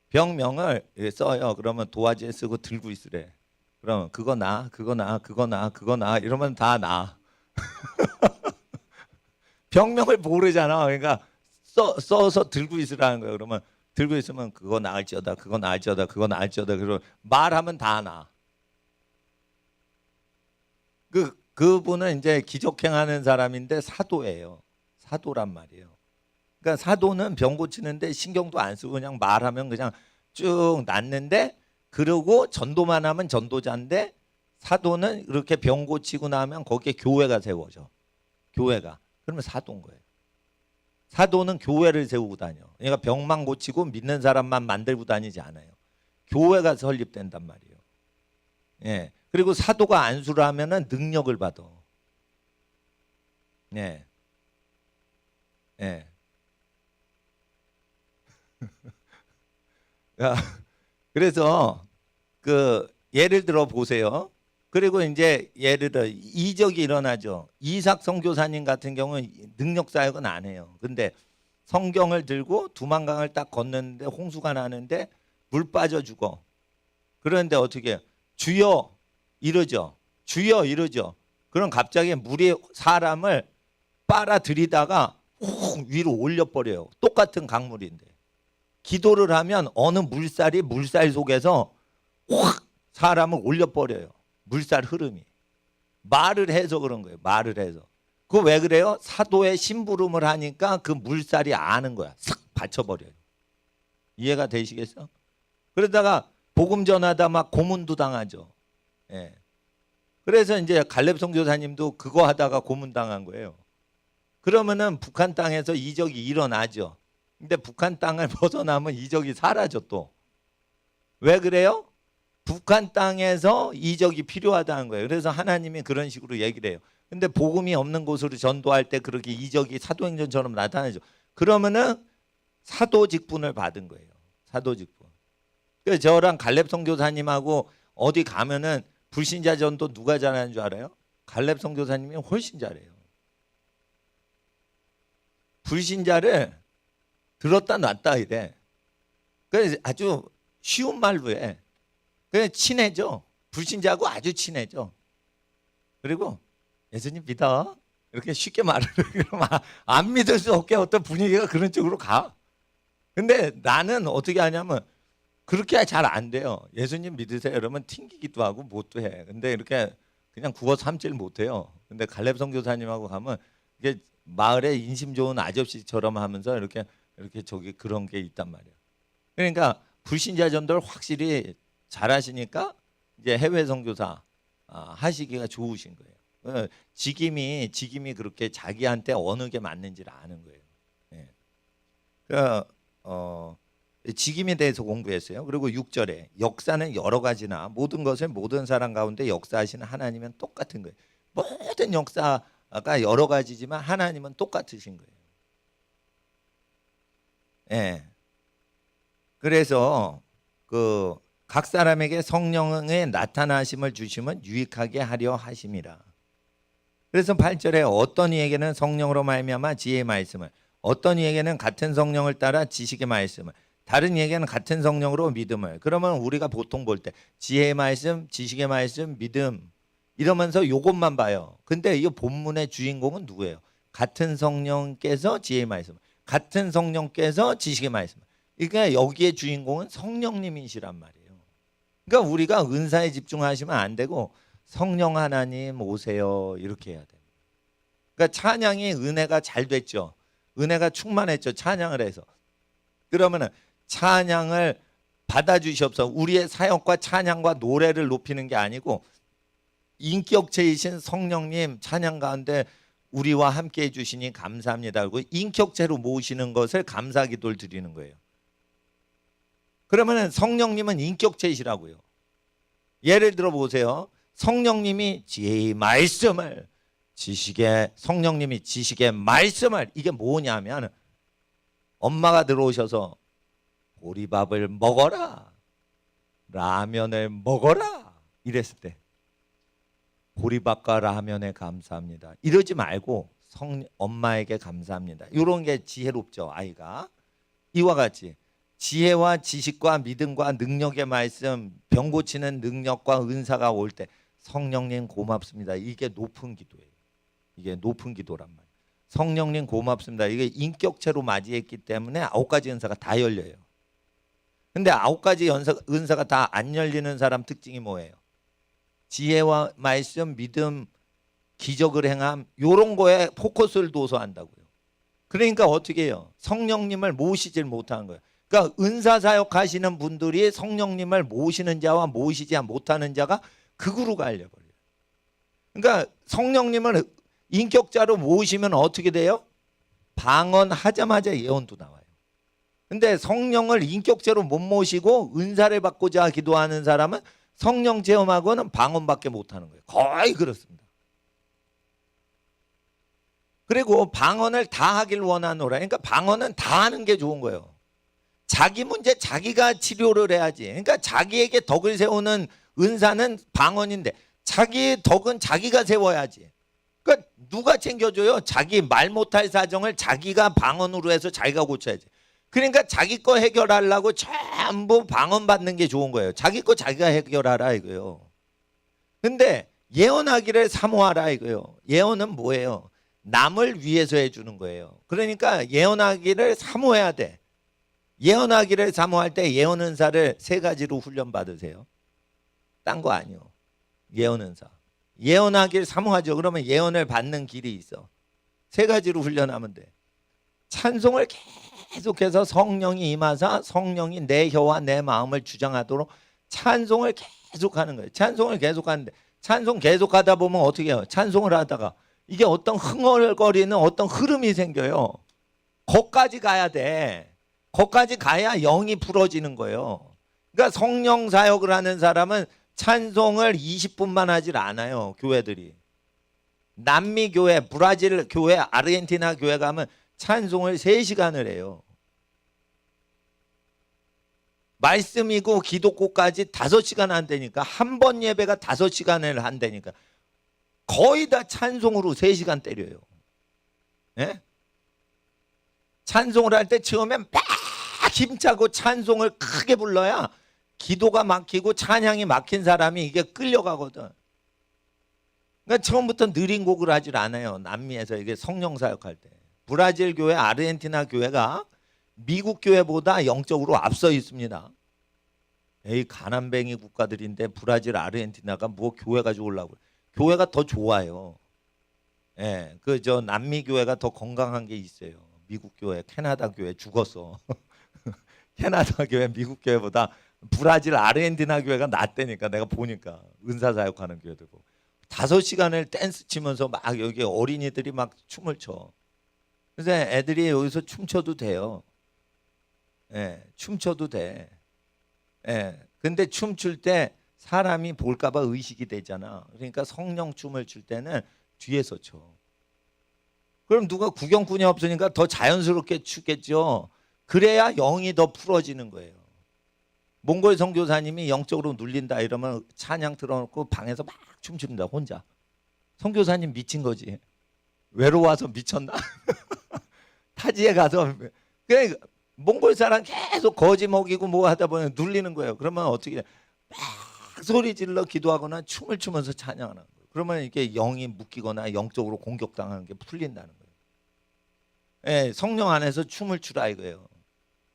병명을 써요. 그러면 도화지에 쓰고 들고 있으래. 그러면 그거 나 이러면 다 나. 병명을 모르잖아. 그러니까 써서 들고 있으라는 거예요. 그러면 들고 있으면 그거 나을지어다. 그러면 말하면 다 나. 그분은 이제 기적행하는 사람인데 사도예요. 사도란 말이에요. 그러니까 사도는 병 고치는데 신경도 안 쓰고 그냥 말하면 그냥 쭉 낫는데, 그러고 전도만 하면 전도자인데, 사도는 이렇게 병 고치고 나면 거기에 교회가 세워져. 교회가. 그러면 사도인 거예요. 사도는 교회를 세우고 다녀. 그러니까 병만 고치고 믿는 사람만 만들고 다니지 않아요. 교회가 설립된단 말이에요. 예. 그리고 사도가 안수를 하면은 능력을 받아. 예. 예. 그래서 그 예를 들어 보세요. 그리고 이제 예를 들어 이적이 일어나죠. 이삭 선교사님 같은 경우는 능력 사역은 안 해요. 근데 성경을 들고 두만강을 딱 건너는데 홍수가 나는데 물 빠져 죽어. 그런데 어떻게 해요? 주여 이러죠. 주여 이러죠. 그럼 갑자기 물이 사람을 빨아들이다가 훅 위로 올려버려요. 똑같은 강물인데. 기도를 하면 어느 물살이 물살 속에서 확 사람을 올려버려요. 물살 흐름이. 말을 해서 그런 거예요. 말을 해서. 그거 왜 그래요? 사도의 심부름을 하니까 그 물살이 아는 거야. 싹 받쳐버려요. 이해가 되시겠어? 그러다가 복음 전하다 막 고문도 당하죠. 예. 그래서 이제 갈렙 선교사님도 그거 하다가 고문 당한 거예요. 그러면은 북한 땅에서 이적이 일어나죠. 근데 북한 땅을 벗어나면 이적이 사라져 또. 왜 그래요? 북한 땅에서 이적이 필요하다는 거예요. 그래서 하나님이 그런 식으로 얘기를 해요. 근데 복음이 없는 곳으로 전도할 때 그렇게 이적이 사도행전처럼 나타나죠. 그러면은 사도 직분을 받은 거예요. 사도 직분. 그래서 저랑 갈렙 선교사님하고 어디 가면은 불신자 전도 누가 잘하는 줄 알아요? 갈렙 선교사님이 훨씬 잘해요. 불신자를 들었다 놨다 이래. 그래서 아주 쉬운 말로 해. 그냥 친해져. 불신자하고 아주 친해져. 그리고 예수님 믿어. 이렇게 쉽게 말을 해. 안 믿을 수 없게 어떤 분위기가 그런 쪽으로 가. 근데 나는 어떻게 하냐면 그렇게 잘 안 돼요. 예수님 믿으세요. 이러면 튕기기도 하고 못도 해. 근데 이렇게 그냥 국어 삼질 못해요. 근데 갈렙 선교사님하고 가면 이게 마을에 인심 좋은 아저씨처럼 하면서 이렇게 저기 그런 게 있단 말이에요. 그러니까 불신자 전도를 확실히 잘하시니까 이제 해외 선교사 하시기가 좋으신 거예요. 직임이 그렇게 자기한테 어느 게 맞는지를 아는 거예요. 예. 그러니까 직임에 대해서 공부했어요. 그리고 6절에 역사는 여러 가지나 모든 것을 모든 사람 가운데 역사하시는 하나님은 똑같은 거예요. 모든 역사가 여러 가지지만 하나님은 똑같으신 거예요. 예. 그래서 그 각 사람에게 성령의 나타나심을 주시면 유익하게 하려 하심이라. 그래서 8절에 어떤 이에게는 성령으로 말미암아 지혜의 말씀을, 어떤 이에게는 같은 성령을 따라 지식의 말씀을, 다른 이에게는 같은 성령으로 믿음을. 그러면 우리가 보통 볼 때 지혜의 말씀, 지식의 말씀, 믿음 이러면서 요것만 봐요. 근데 이 본문의 주인공은 누구예요? 같은 성령께서 지혜의 말씀, 같은 성령께서 지식의 말씀. 그러니까 여기에 주인공은 성령님이시란 말이에요. 그러니까 우리가 은사에 집중하시면 안 되고 성령 하나님 오세요 이렇게 해야 돼요. 그러니까 찬양이 은혜가 잘 됐죠. 은혜가 충만했죠. 찬양을 해서. 그러면은 찬양을 받아주시옵소서. 우리의 사역과 찬양과 노래를 높이는 게 아니고 인격체이신 성령님 찬양 가운데 우리와 함께 해주시니 감사합니다. 그리고 인격체로 모시는 것을 감사 기도를 드리는 거예요. 그러면 성령님은 인격체이시라고요. 예를 들어 보세요. 성령님이 지혜의 말씀을, 성령님이 지식의 말씀을, 이게 뭐냐면 엄마가 들어오셔서 보리밥을 먹어라, 라면을 먹어라 이랬을 때 보리밥과 라면에 감사합니다 이러지 말고 엄마에게 감사합니다. 이런 게 지혜롭죠. 아이가 이와 같이 지혜와 지식과 믿음과 능력의 말씀, 병 고치는 능력과 은사가 올 때 성령님 고맙습니다. 이게 높은 기도예요. 이게 높은 기도란 말이에요. 성령님 고맙습니다. 이게 인격체로 맞이했기 때문에 9가지 은사가 다 열려요. 근데 9가지 은사가 다 안 열리는 사람 특징이 뭐예요? 지혜와 말씀, 믿음, 기적을 행함 이런 거에 포커스를 둬서 한다고요. 그러니까 어떻게 해요? 성령님을 모시질 못하는 거예요. 그러니까 은사 사역하시는 분들이 성령님을 모시는 자와 모시지 못하는 자가 극으로 갈려버려요. 그러니까 성령님을 인격자로 모시면 어떻게 돼요? 방언하자마자 예언도 나와요. 근데 성령을 인격자로 못 모시고 은사를 받고자 기도하는 사람은 성령 체험하고는 방언밖에 못하는 거예요. 거의 그렇습니다. 그리고 방언을 다 하길 원하노라. 그러니까 방언은 다 하는 게 좋은 거예요. 자기 문제 자기가 치료를 해야지. 그러니까 자기에게 덕을 세우는 은사는 방언인데 자기 덕은 자기가 세워야지. 그러니까 누가 챙겨줘요? 자기 말 못할 사정을 자기가 방언으로 해서 자기가 고쳐야지. 그러니까 자기 거 해결하려고 전부 방언 받는 게 좋은 거예요. 자기 거 자기가 해결하라 이거요. 근데 예언하기를 사모하라 이거요. 예언은 뭐예요? 남을 위해서 해주는 거예요. 그러니까 예언하기를 사모해야 돼. 예언하기를 사모할 때 예언 은사를 3가지로 훈련 받으세요. 딴 거 아니요. 예언 은사. 예언하기를 사모하죠. 그러면 예언을 받는 길이 있어. 3가지로 훈련하면 돼. 찬송을 계속해서 성령이 임하사 성령이 내 혀와 내 마음을 주장하도록 찬송을 계속하는 거예요. 찬송을 계속하는데 찬송 계속하다 보면 어떻게 해요? 찬송을 하다가 이게 어떤 흥얼거리는 어떤 흐름이 생겨요. 거기까지 가야 돼. 거기까지 가야 영이 풀어지는 거예요. 그러니까 성령 사역을 하는 사람은 찬송을 20분만 하질 않아요. 교회들이. 남미 교회, 브라질 교회, 아르헨티나 교회 가면 찬송을 3시간을 해요. 말씀이고 기독교까지 5시간 한다니까. 한 번 예배가 5시간을 한다니까. 거의 다 찬송으로 3시간 때려요. 예? 찬송을 할 때 처음에 막 힘차고 찬송을 크게 불러야 기도가 막히고 찬양이 막힌 사람이 이게 끌려가거든. 그러니까 처음부터 느린 곡을 하질 않아요. 남미에서 이게 성령 사역할 때. 브라질 교회, 아르헨티나 교회가 미국 교회보다 영적으로 앞서 있습니다. 에이 가난뱅이 국가들인데 브라질, 아르헨티나가 뭐 교회가 좋으려고. 교회가 더 좋아요. 예, 그 저 남미 교회가 더 건강한 게 있어요. 미국 교회, 캐나다 교회 죽었어. 캐나다 교회, 미국 교회보다 브라질, 아르헨티나 교회가 낫다니까. 내가 보니까 은사 사역하는 교회들 보고 5시간을 댄스 치면서 막 여기 어린이들이 막 춤을 춰. 그래서 애들이 여기서 춤춰도 돼요. 예, 춤춰도 돼. 예, 근데 춤출 때 사람이 볼까봐 의식이 되잖아. 그러니까 성령 춤을 출 때는 뒤에서 춰. 그럼 누가 구경꾼이 없으니까 더 자연스럽게 추겠죠. 그래야 영이 더 풀어지는 거예요. 몽골 선교사님이 영적으로 눌린다 이러면 찬양 틀어놓고 방에서 막 춤춥니다 혼자. 선교사님 미친 거지. 외로워서 미쳤나? 타지에 가서 그냥 몽골 사람 계속 거지 먹이고 뭐 하다 보면 눌리는 거예요. 그러면 어떻게 돼? 막 소리 질러 기도하거나 춤을 추면서 찬양하는 거예요. 그러면 이게 영이 묶이거나 영적으로 공격당하는 게 풀린다는 거예요. 예, 성령 안에서 춤을 추라 이거예요.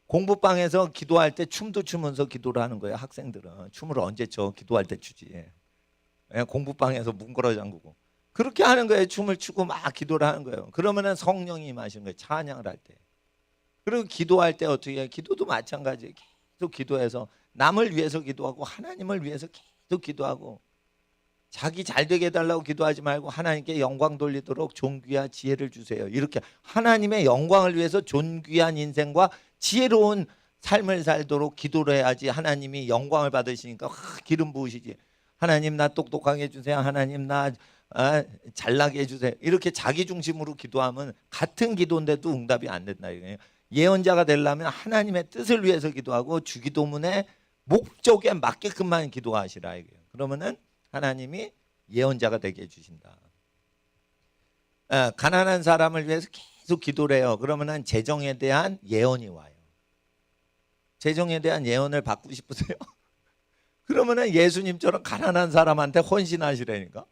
공부방에서 기도할 때 춤도 추면서 기도를 하는 거예요. 학생들은 춤을 언제 춰? 기도할 때 추지. 예, 공부방에서 뭉그러 잠그고 그렇게 하는 거예요. 춤을 추고 막 기도를 하는 거예요. 그러면은 성령이 임하시는 거예요. 찬양을 할 때. 그리고 기도할 때 어떻게 해요? 기도도 마찬가지예요. 계속 기도해서 남을 위해서 기도하고 하나님을 위해서 계속 기도하고 자기 잘 되게 해달라고 기도하지 말고 하나님께 영광 돌리도록 존귀한 지혜를 주세요. 이렇게 하나님의 영광을 위해서 존귀한 인생과 지혜로운 삶을 살도록 기도를 해야지 하나님이 영광을 받으시니까 기름 부으시지. 하나님 나 똑똑하게 해주세요. 하나님 나 잘나게 해주세요. 이렇게 자기 중심으로 기도하면 같은 기도인데도 응답이 안 된다 이거예요. 예언자가 되려면 하나님의 뜻을 위해서 기도하고 주기도문의 목적에 맞게끔만 기도하시라 이거예요. 그러면은 하나님이 예언자가 되게 해주신다. 가난한 사람을 위해서 계속 기도를 해요. 그러면은 재정에 대한 예언이 와요. 재정에 대한 예언을 받고 싶으세요? 그러면은 예수님처럼 가난한 사람한테 헌신하시라니까.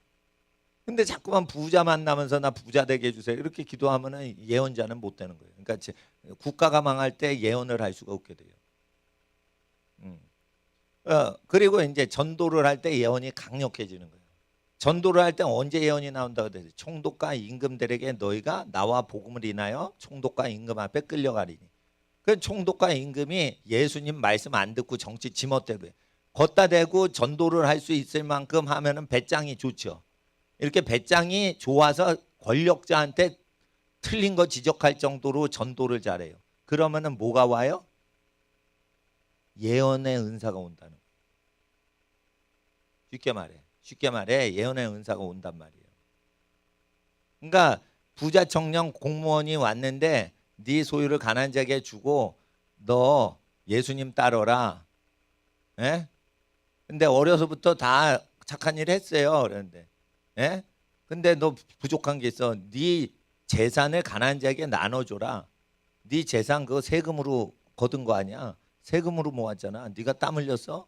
근데 자꾸만 부자 만나면서 나 부자 되게 해주세요. 이렇게 기도하면은 예언자는 못 되는 거예요. 그러니까 국가가 망할 때 예언을 할 수가 없게 돼요. 그리고 이제 전도를 할 때 예언이 강력해지는 거예요. 전도를 할 때 언제 예언이 나온다고 돼요? 총독과 임금들에게 너희가 나와 복음을 인하여 총독과 임금 앞에 끌려가리니. 그 총독과 임금이 예수님 말씀 안 듣고 정치 지멋대로 해. 걷다 대고 전도를 할 수 있을 만큼 하면은 배짱이 좋죠. 이렇게 배짱이 좋아서 권력자한테 틀린 거 지적할 정도로 전도를 잘해요. 그러면은 뭐가 와요? 예언의 은사가 온다는 거예요. 쉽게 말해 예언의 은사가 온단 말이에요. 그러니까 부자 청년 공무원이 왔는데 네 소유를 가난한 자에게 주고 너 예수님 따르라. 예? 근데 어려서부터 다 착한 일 했어요. 그런데 예? 근데 너 부족한 게 있어. 네 재산을 가난한 자에게 나눠줘라. 네 재산 그거 세금으로 거둔 거 아니야. 세금으로 모았잖아. 네가 땀 흘렸어?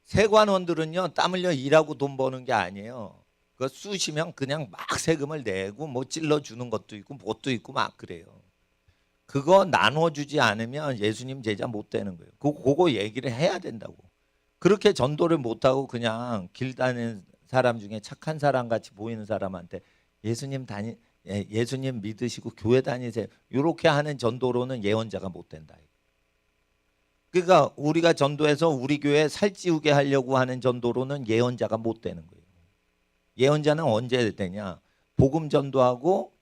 세관원들은요 땀 흘려 일하고 돈 버는 게 아니에요. 그거 쑤시면 그냥 막 세금을 내고 뭐 찔러주는 것도 있고 뭣도 있고 막 그래요. 그거 나눠주지 않으면 예수님 제자 못 되는 거예요. 그거 얘기를 해야 된다고. 그렇게 전도를 못하고 그냥 길 다니는 사람 중에 착한 사람 같이 보이는 사람한테 예수님 믿으시고 교회 다니세요. 이렇게 하는 전도로는 예언자가 못 된다. 그러니까 우리가 전도해서 우리 교회 살찌우게 하려고 하는 전도로는 예언자가 못 되는 거예요. 예언자는 언제 되냐? 복음 전도하고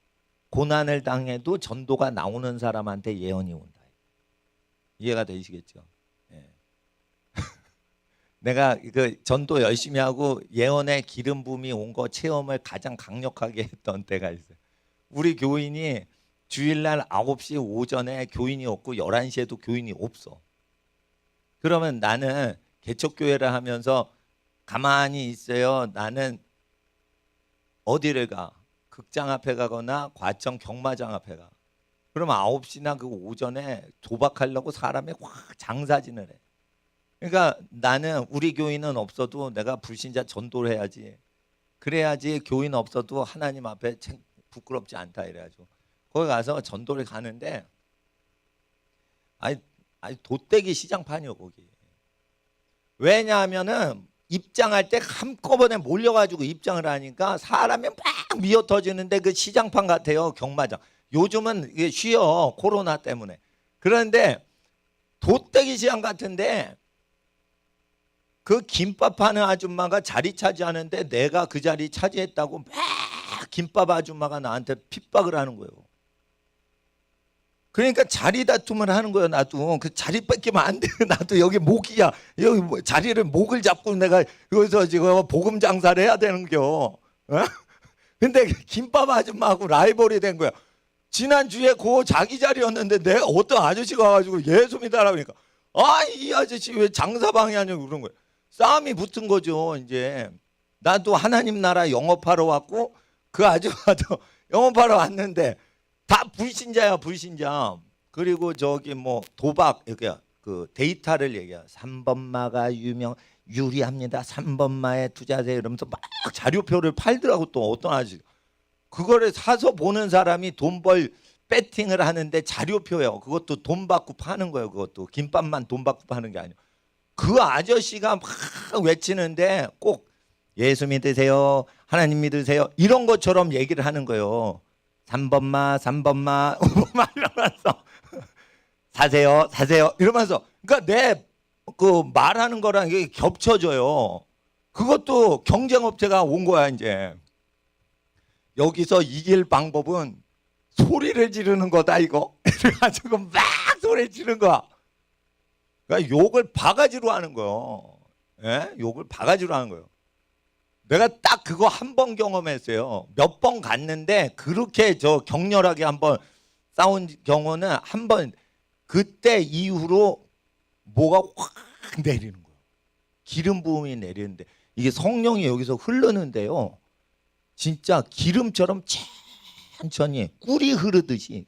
고난을 당해도 전도가 나오는 사람한테 예언이 온다. 이해가 되시겠죠? 예. 내가 그 전도 열심히 하고 예언의 기름 부음이 온 거 체험을 가장 강력하게 했던 때가 있어요. 우리 교인이 주일날 9시 오전에 교인이 없고 11시에도 교인이 없어. 그러면 나는 개척교회를 하면서 가만히 있어요. 나는 어디를 가? 극장 앞에 가거나 과청 경마장 앞에 가. 그러면 9시나 그 오전에 도박하려고 사람이 확 장사진을 해. 그러니까 나는 우리 교인은 없어도 내가 불신자 전도를 해야지. 그래야지 교인 없어도 하나님 앞에 부끄럽지 않다 이래가지고 거기 가서 전도를 가는데 아니 돛대기 시장판이요 거기. 왜냐하면은 입장할 때 한꺼번에 몰려가지고 입장을 하니까 사람이 막 미어터지는데 그 시장판 같아요. 경마장. 요즘은 이게 쉬어 코로나 때문에. 그런데 돛대기 시장 같은데 그 김밥 파는 아줌마가 자리 차지하는데 내가 그 자리 차지했다고 막 김밥 아줌마가 나한테 핍박을 하는 거예요. 그러니까 자리 다툼을 하는 거예요. 나도 그 자리 뺏기면 안 돼. 나도 여기 목이야. 여기 자리를 목을 잡고 내가 여기서 지금 복음 장사를 해야 되는겨. 어? 근데 김밥 아줌마하고 라이벌이 된 거야. 지난주에 그 자기 자리였는데 내가 어떤 아저씨가 와가지고 예수 믿으라고 그러니까 아, 이 아저씨 왜 장사방해 하냐고 그런 거예요. 싸움이 붙은 거죠. 이제 나도 하나님 나라 영업하러 왔고 그 아줌마도 영업하러 왔는데 다 불신자야, 불신자. 그리고 저기 뭐 도박 이렇게 그 데이터를 얘기해. 3번마가 유리합니다. 3번마에 투자세요. 이러면서 막 자료표를 팔더라고. 또 어떤 아저씨 그거를 사서 보는 사람이 돈 벌 배팅을 하는데 자료표예요. 그것도 돈 받고 파는 거예요. 그것도 김밥만 돈 받고 파는 게 아니에요. 그 아저씨가 막 외치는데 꼭 예수 믿으세요, 하나님 믿으세요 이런 것처럼 얘기를 하는 거예요. 3번마 3번마 막 이러면서 사세요 사세요 이러면서 그러니까 내 그 말하는 거랑 이게 겹쳐져요. 그것도 경쟁업체가 온 거야. 이제 여기서 이길 방법은 소리를 지르는 거다 이거. 그래가지고 막 소리 지르는 거야. 그러니까 욕을 바가지로 하는 거예요. 예? 욕을 바가지로 하는 거예요. 내가 딱 그거 한 번 경험했어요. 몇 번 갔는데 그렇게 저 격렬하게 한번 싸운 경우는 한 번, 그때 이후로 뭐가 확 내리는 거예요. 기름 부음이 내리는데 이게 성령이 여기서 흐르는데요. 진짜 기름처럼 천천히 꿀이 흐르듯이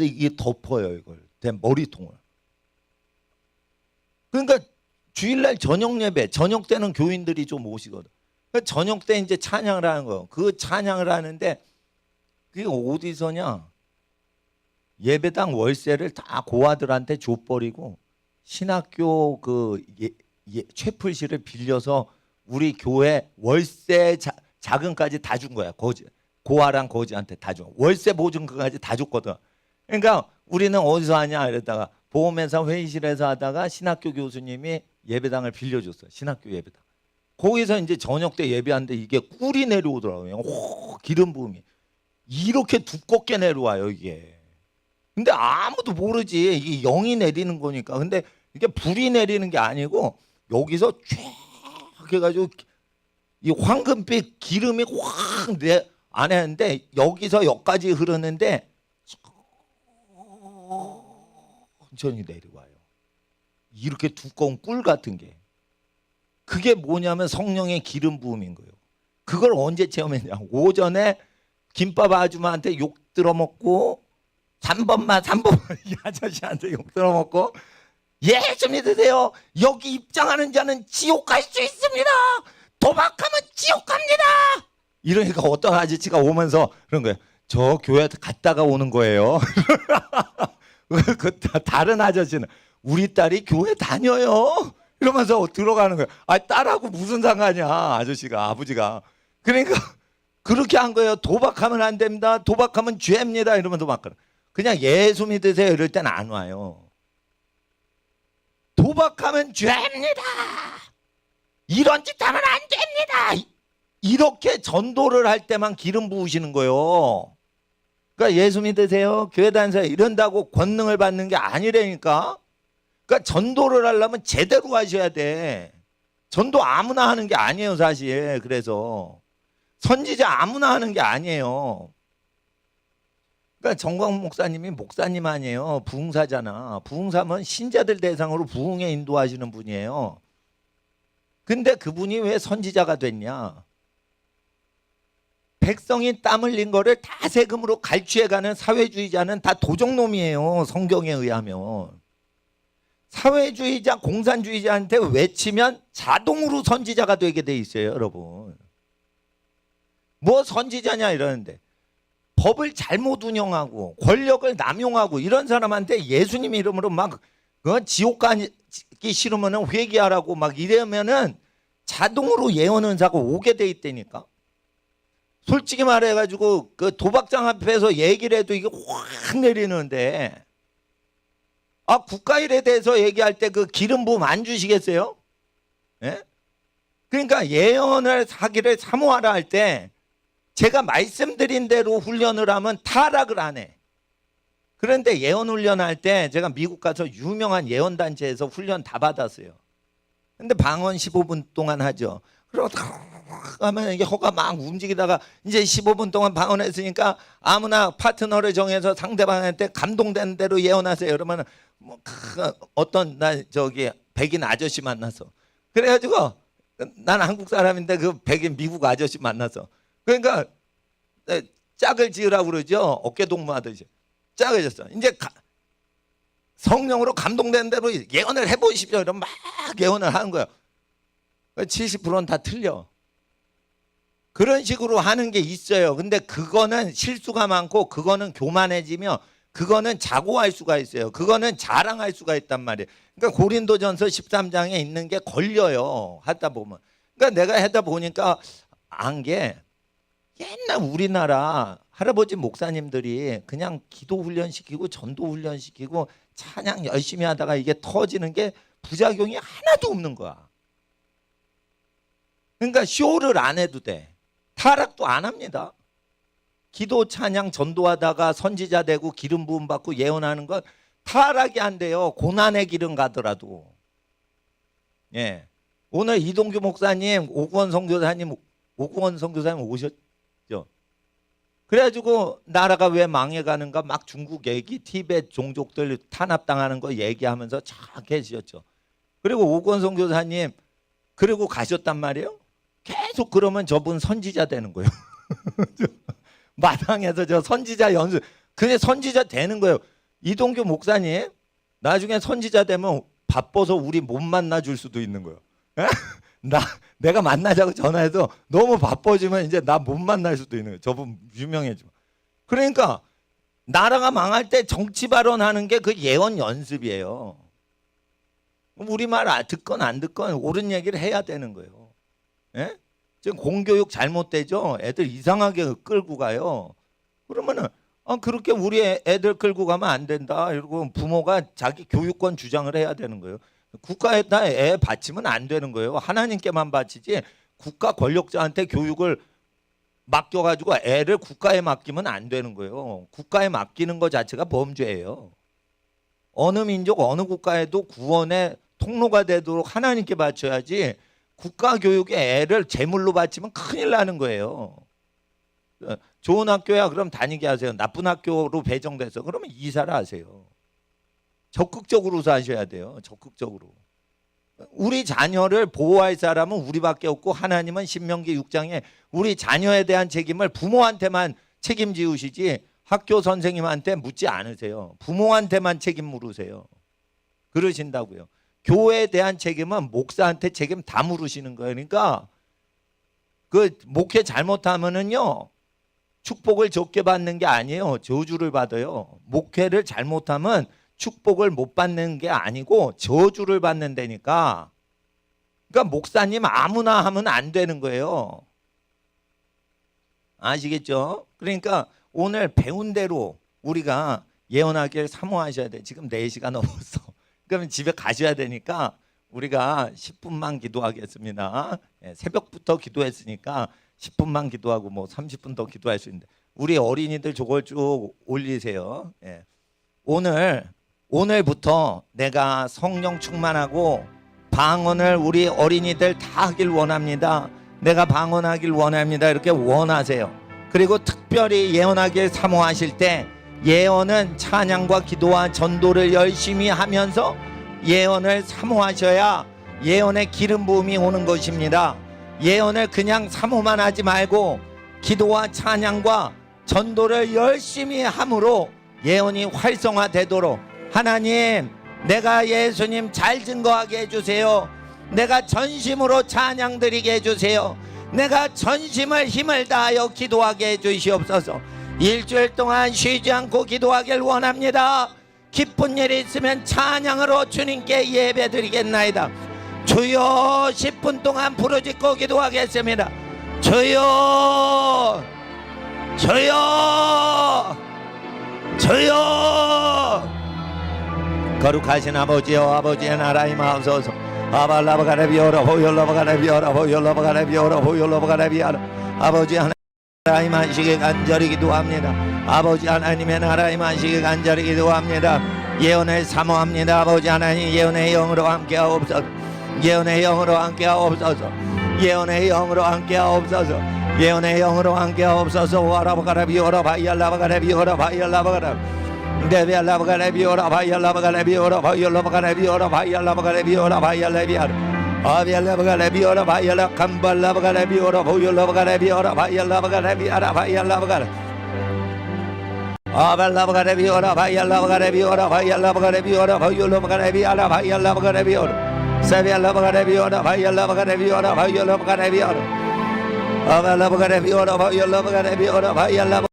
이게 덮어요. 이걸 내 머리통을. 그러니까 주일날 저녁 예배, 저녁 때는 교인들이 좀 오시거든. 그러니까 저녁 때 이제 찬양을 하는 거예요. 그 찬양을 하는데 그게 어디서냐? 예배당 월세를 다 고아들한테 줘버리고 신학교 그 채플실을 빌려서 우리 교회 월세 자금까지 다 준 거야. 고아랑 거지한테 다 줘. 월세 보증금까지 다 줬거든. 그러니까 우리는 어디서 하냐 이랬다가 보험회사 회의실에서 하다가 신학교 교수님이 예배당을 빌려줬어요. 신학교 예배당. 거기서 이제 저녁 때 예배하는데 이게 꿀이 내려오더라고요. 오, 기름 부음이 이렇게 두껍게 내려와요 이게. 근데 아무도 모르지. 이게 영이 내리는 거니까. 근데 이게 불이 내리는 게 아니고 여기서 쫙 해가지고 이 황금빛 기름이 확 내 안에 하는데 여기서 여기까지 흐르는데 천천히 내려와요. 이렇게 두꺼운 꿀 같은 게. 그게 뭐냐면 성령의 기름 부음인 거예요. 그걸 언제 체험했냐? 오전에 김밥 아줌마한테 욕 들어먹고 3번만 이 아저씨한테 욕 들어먹고 예수 믿으세요. 여기 입장하는 자는 지옥 갈 수 있습니다. 도박하면 지옥 갑니다. 이러니까 어떤 아저씨가 오면서 그런 거예요. 저 교회 갔다가 오는 거예요. 그 다른 아저씨는 우리 딸이 교회 다녀요. 이러면서 들어가는 거예요. 아, 딸하고 무슨 상관이야, 아저씨가, 아버지가. 그러니까 그렇게 한 거예요. 도박하면 안 됩니다. 도박하면 죄입니다. 이러면서 막 그냥 예수 믿으세요. 이럴 땐 안 와요. 도박하면 죄입니다. 이런 짓 하면 안 됩니다. 이렇게 전도를 할 때만 기름 부으시는 거예요. 그러니까 예수 믿으세요. 교회 다니세요. 이런다고 권능을 받는 게 아니라니까. 그러니까 전도를 하려면 제대로 하셔야 돼. 전도 아무나 하는 게 아니에요, 사실. 그래서 선지자 아무나 하는 게 아니에요. 그러니까 정광 목사님이 목사님 아니에요. 부흥사잖아. 부흥사면 신자들 대상으로 부흥에 인도하시는 분이에요. 근데 그분이 왜 선지자가 됐냐? 백성이 땀 흘린 거를 다 세금으로 갈취해가는 사회주의자는 다 도적놈이에요. 성경에 의하면. 사회주의자, 공산주의자한테 외치면 자동으로 선지자가 되게 돼 있어요, 여러분. 뭐 선지자냐 이러는데 법을 잘못 운영하고 권력을 남용하고 이런 사람한테 예수님 이름으로 막 지옥 가기 싫으면 회개하라고 막 이러면은 자동으로 예언 은사가 오게 돼 있다니까. 솔직히 말해가지고 그 도박장 앞에서 얘기를 해도 이게 확 내리는데 국가일에 대해서 얘기할 때 그 기름 부음 안 주시겠어요? 예? 그러니까 예언을 하기를 사모하라 할 때 제가 말씀드린 대로 훈련을 하면 타락을 안 해. 그런데 예언 훈련할 때 제가 미국 가서 유명한 예언단체에서 훈련 다 받았어요. 근데 방언 15분 동안 하죠. 그러고 하면 이게 혀가 막 움직이다가 이제 15분 동안 방언했으니까 아무나 파트너를 정해서 상대방한테 감동되는 대로 예언하세요. 그러면 뭐 어떤 나 저기 백인 아저씨 만나서 그래가지고 난 한국 사람인데 그 백인 미국 아저씨 만나서 그러니까 짝을 지으라고 그러죠. 어깨 동무하듯이 짝을 졌어. 이제 성령으로 감동되는 대로 예언을 해보십시오. 이러면 막 예언을 하는 거예요. 70%는 다 틀려. 그런 식으로 하는 게 있어요. 근데 그거는 실수가 많고 그거는 교만해지며 그거는 자고할 수가 있어요. 그거는 자랑할 수가 있단 말이에요. 그러니까 고린도전서 13장에 있는 게 걸려요. 하다 보면. 그러니까 내가 하다 보니까 안 게 옛날 우리나라 할아버지 목사님들이 그냥 기도 훈련시키고 전도 훈련시키고 찬양 열심히 하다가 이게 터지는 게 부작용이 하나도 없는 거야. 그러니까 쇼를 안 해도 돼. 타락도 안 합니다. 기도 찬양 전도하다가 선지자 되고 기름 부음 받고 예언하는 건 타락이 안 돼요. 고난의 길은 가더라도. 예. 오늘 이동규 목사님, 오구원 선교사님 오셨죠? 그래가지고 나라가 왜 망해가는가 막 중국 얘기, 티베트 종족들 탄압당하는 거 얘기하면서 쫙 계셨죠. 그리고 오구원 선교사님 그리고 가셨단 말이에요. 계속 그러면 저분 선지자 되는 거예요. 마당에서 저 선지자 연수 그냥 선지자 되는 거예요. 이동규 목사님 나중에 선지자 되면 바빠서 우리 못 만나줄 수도 있는 거예요. 내가 만나자고 전화해서 너무 바빠지면 이제 나 못 만날 수도 있는 거예요. 저분 유명해지면. 그러니까 나라가 망할 때 정치 발언하는 게 그 예언 연습이에요. 우리 말 듣건 안 듣건 옳은 얘기를 해야 되는 거예요. 예? 지금 공교육 잘못되죠. 애들 이상하게 끌고 가요. 그러면은 그렇게 우리 애들 끌고 가면 안 된다. 이러고 부모가 자기 교육권 주장을 해야 되는 거예요. 국가에다 애 바치면 안 되는 거예요. 하나님께만 바치지 국가 권력자한테 교육을 맡겨가지고 애를 국가에 맡기면 안 되는 거예요. 국가에 맡기는 것 자체가 범죄예요. 어느 민족 어느 국가에도 구원의 통로가 되도록 하나님께 바쳐야지 국가 교육에 애를 제물로 바치면 큰일 나는 거예요. 좋은 학교야 그럼 다니게 하세요. 나쁜 학교로 배정돼서 그러면 이사를 하세요. 적극적으로 사셔야 돼요. 적극적으로. 우리 자녀를 보호할 사람은 우리밖에 없고 하나님은 신명기 6장에 우리 자녀에 대한 책임을 부모한테만 책임지우시지 학교 선생님한테 묻지 않으세요. 부모한테만 책임 물으세요. 그러신다고요. 교회에 대한 책임은 목사한테 책임 다 물으시는 거예요. 그러니까 그 목회 잘못하면은요 축복을 적게 받는 게 아니에요. 저주를 받아요. 목회를 잘못하면 축복을 못 받는 게 아니고 저주를 받는다니까. 그러니까 목사님 아무나 하면 안 되는 거예요. 아시겠죠? 그러니까 오늘 배운 대로 우리가 예언하기를 사모하셔야 돼. 지금 4시가 넘었어. 그러면 집에 가셔야 되니까 우리가 10분만 기도하겠습니다. 새벽부터 기도했으니까 10분만 기도하고 뭐 30분 더 기도할 수 있는데 우리 어린이들 저걸 쭉 올리세요. 오늘부터 내가 성령 충만하고 방언을 우리 어린이들 다 하길 원합니다. 내가 방언하길 원합니다. 이렇게 원하세요. 그리고 특별히 예언하길 사모하실 때 예언은 찬양과 기도와 전도를 열심히 하면서 예언을 사모하셔야 예언의 기름 부음이 오는 것입니다. 예언을 그냥 사모만 하지 말고 기도와 찬양과 전도를 열심히 함으로 예언이 활성화되도록 하나님 내가 예수님 잘 증거하게 해주세요. 내가 전심으로 찬양 드리게 해주세요. 내가 전심을 힘을 다하여 기도하게 해주시옵소서. 일주일 동안 쉬지 않고 기도하길 원합니다. 기쁜 일이 있으면 찬양으로 주님께 예배 드리겠나이다. 주여 10분 동안 부르짖고 기도하겠습니다. 주여 주여 주여. 거룩하신 아버지여 아버지의 나라 임하옵소서. 아발라바가레비오라 호yor라바가레비오라 호yor라바가레비오라 호yor라바가레비오라. 아버지 하나님 나라의 만식에 간절히 기도합니다. 아버지 하나님의 나라의 만식에 간절히 기도합니다. 예언을 사모합니다. 아버지 하나님 예언의 영으로 함께하옵소서. 예언의 영으로 함께하옵소서. 예언의 영으로 함께 하옵소서. 예언의 영으로 함께 하옵소서. 와라바가라비오라 바이알라바가라비오라 바이알라바가라 데비알라바가라비오라 바이알라바가라비오라 바이알라바가라비오라 바이알라바가라비오라 바이알라비아라 아비알라바가라비오라 바이알라 캄발라바가라비오라 보이알라바가라비오라 바이알라바가라비아라 바이알라바가라 아발라바가라비오라 바이알라바가라비오라 바이알라바가라비오라 바이알라바가라비아라 바이알라바가라비오라 사비알라바가라비오라 바이알라바가라비오라 바이알라바가라비오라 아발라바가라비오라 바이알라바가라비오라 바이알라바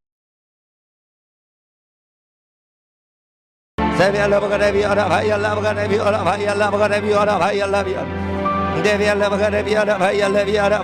사비알라바가라비오라 바이알라바가라비오라 바이알라바가라비오라 바이알라비오라 데비알라바가라비오라 바이알라비오라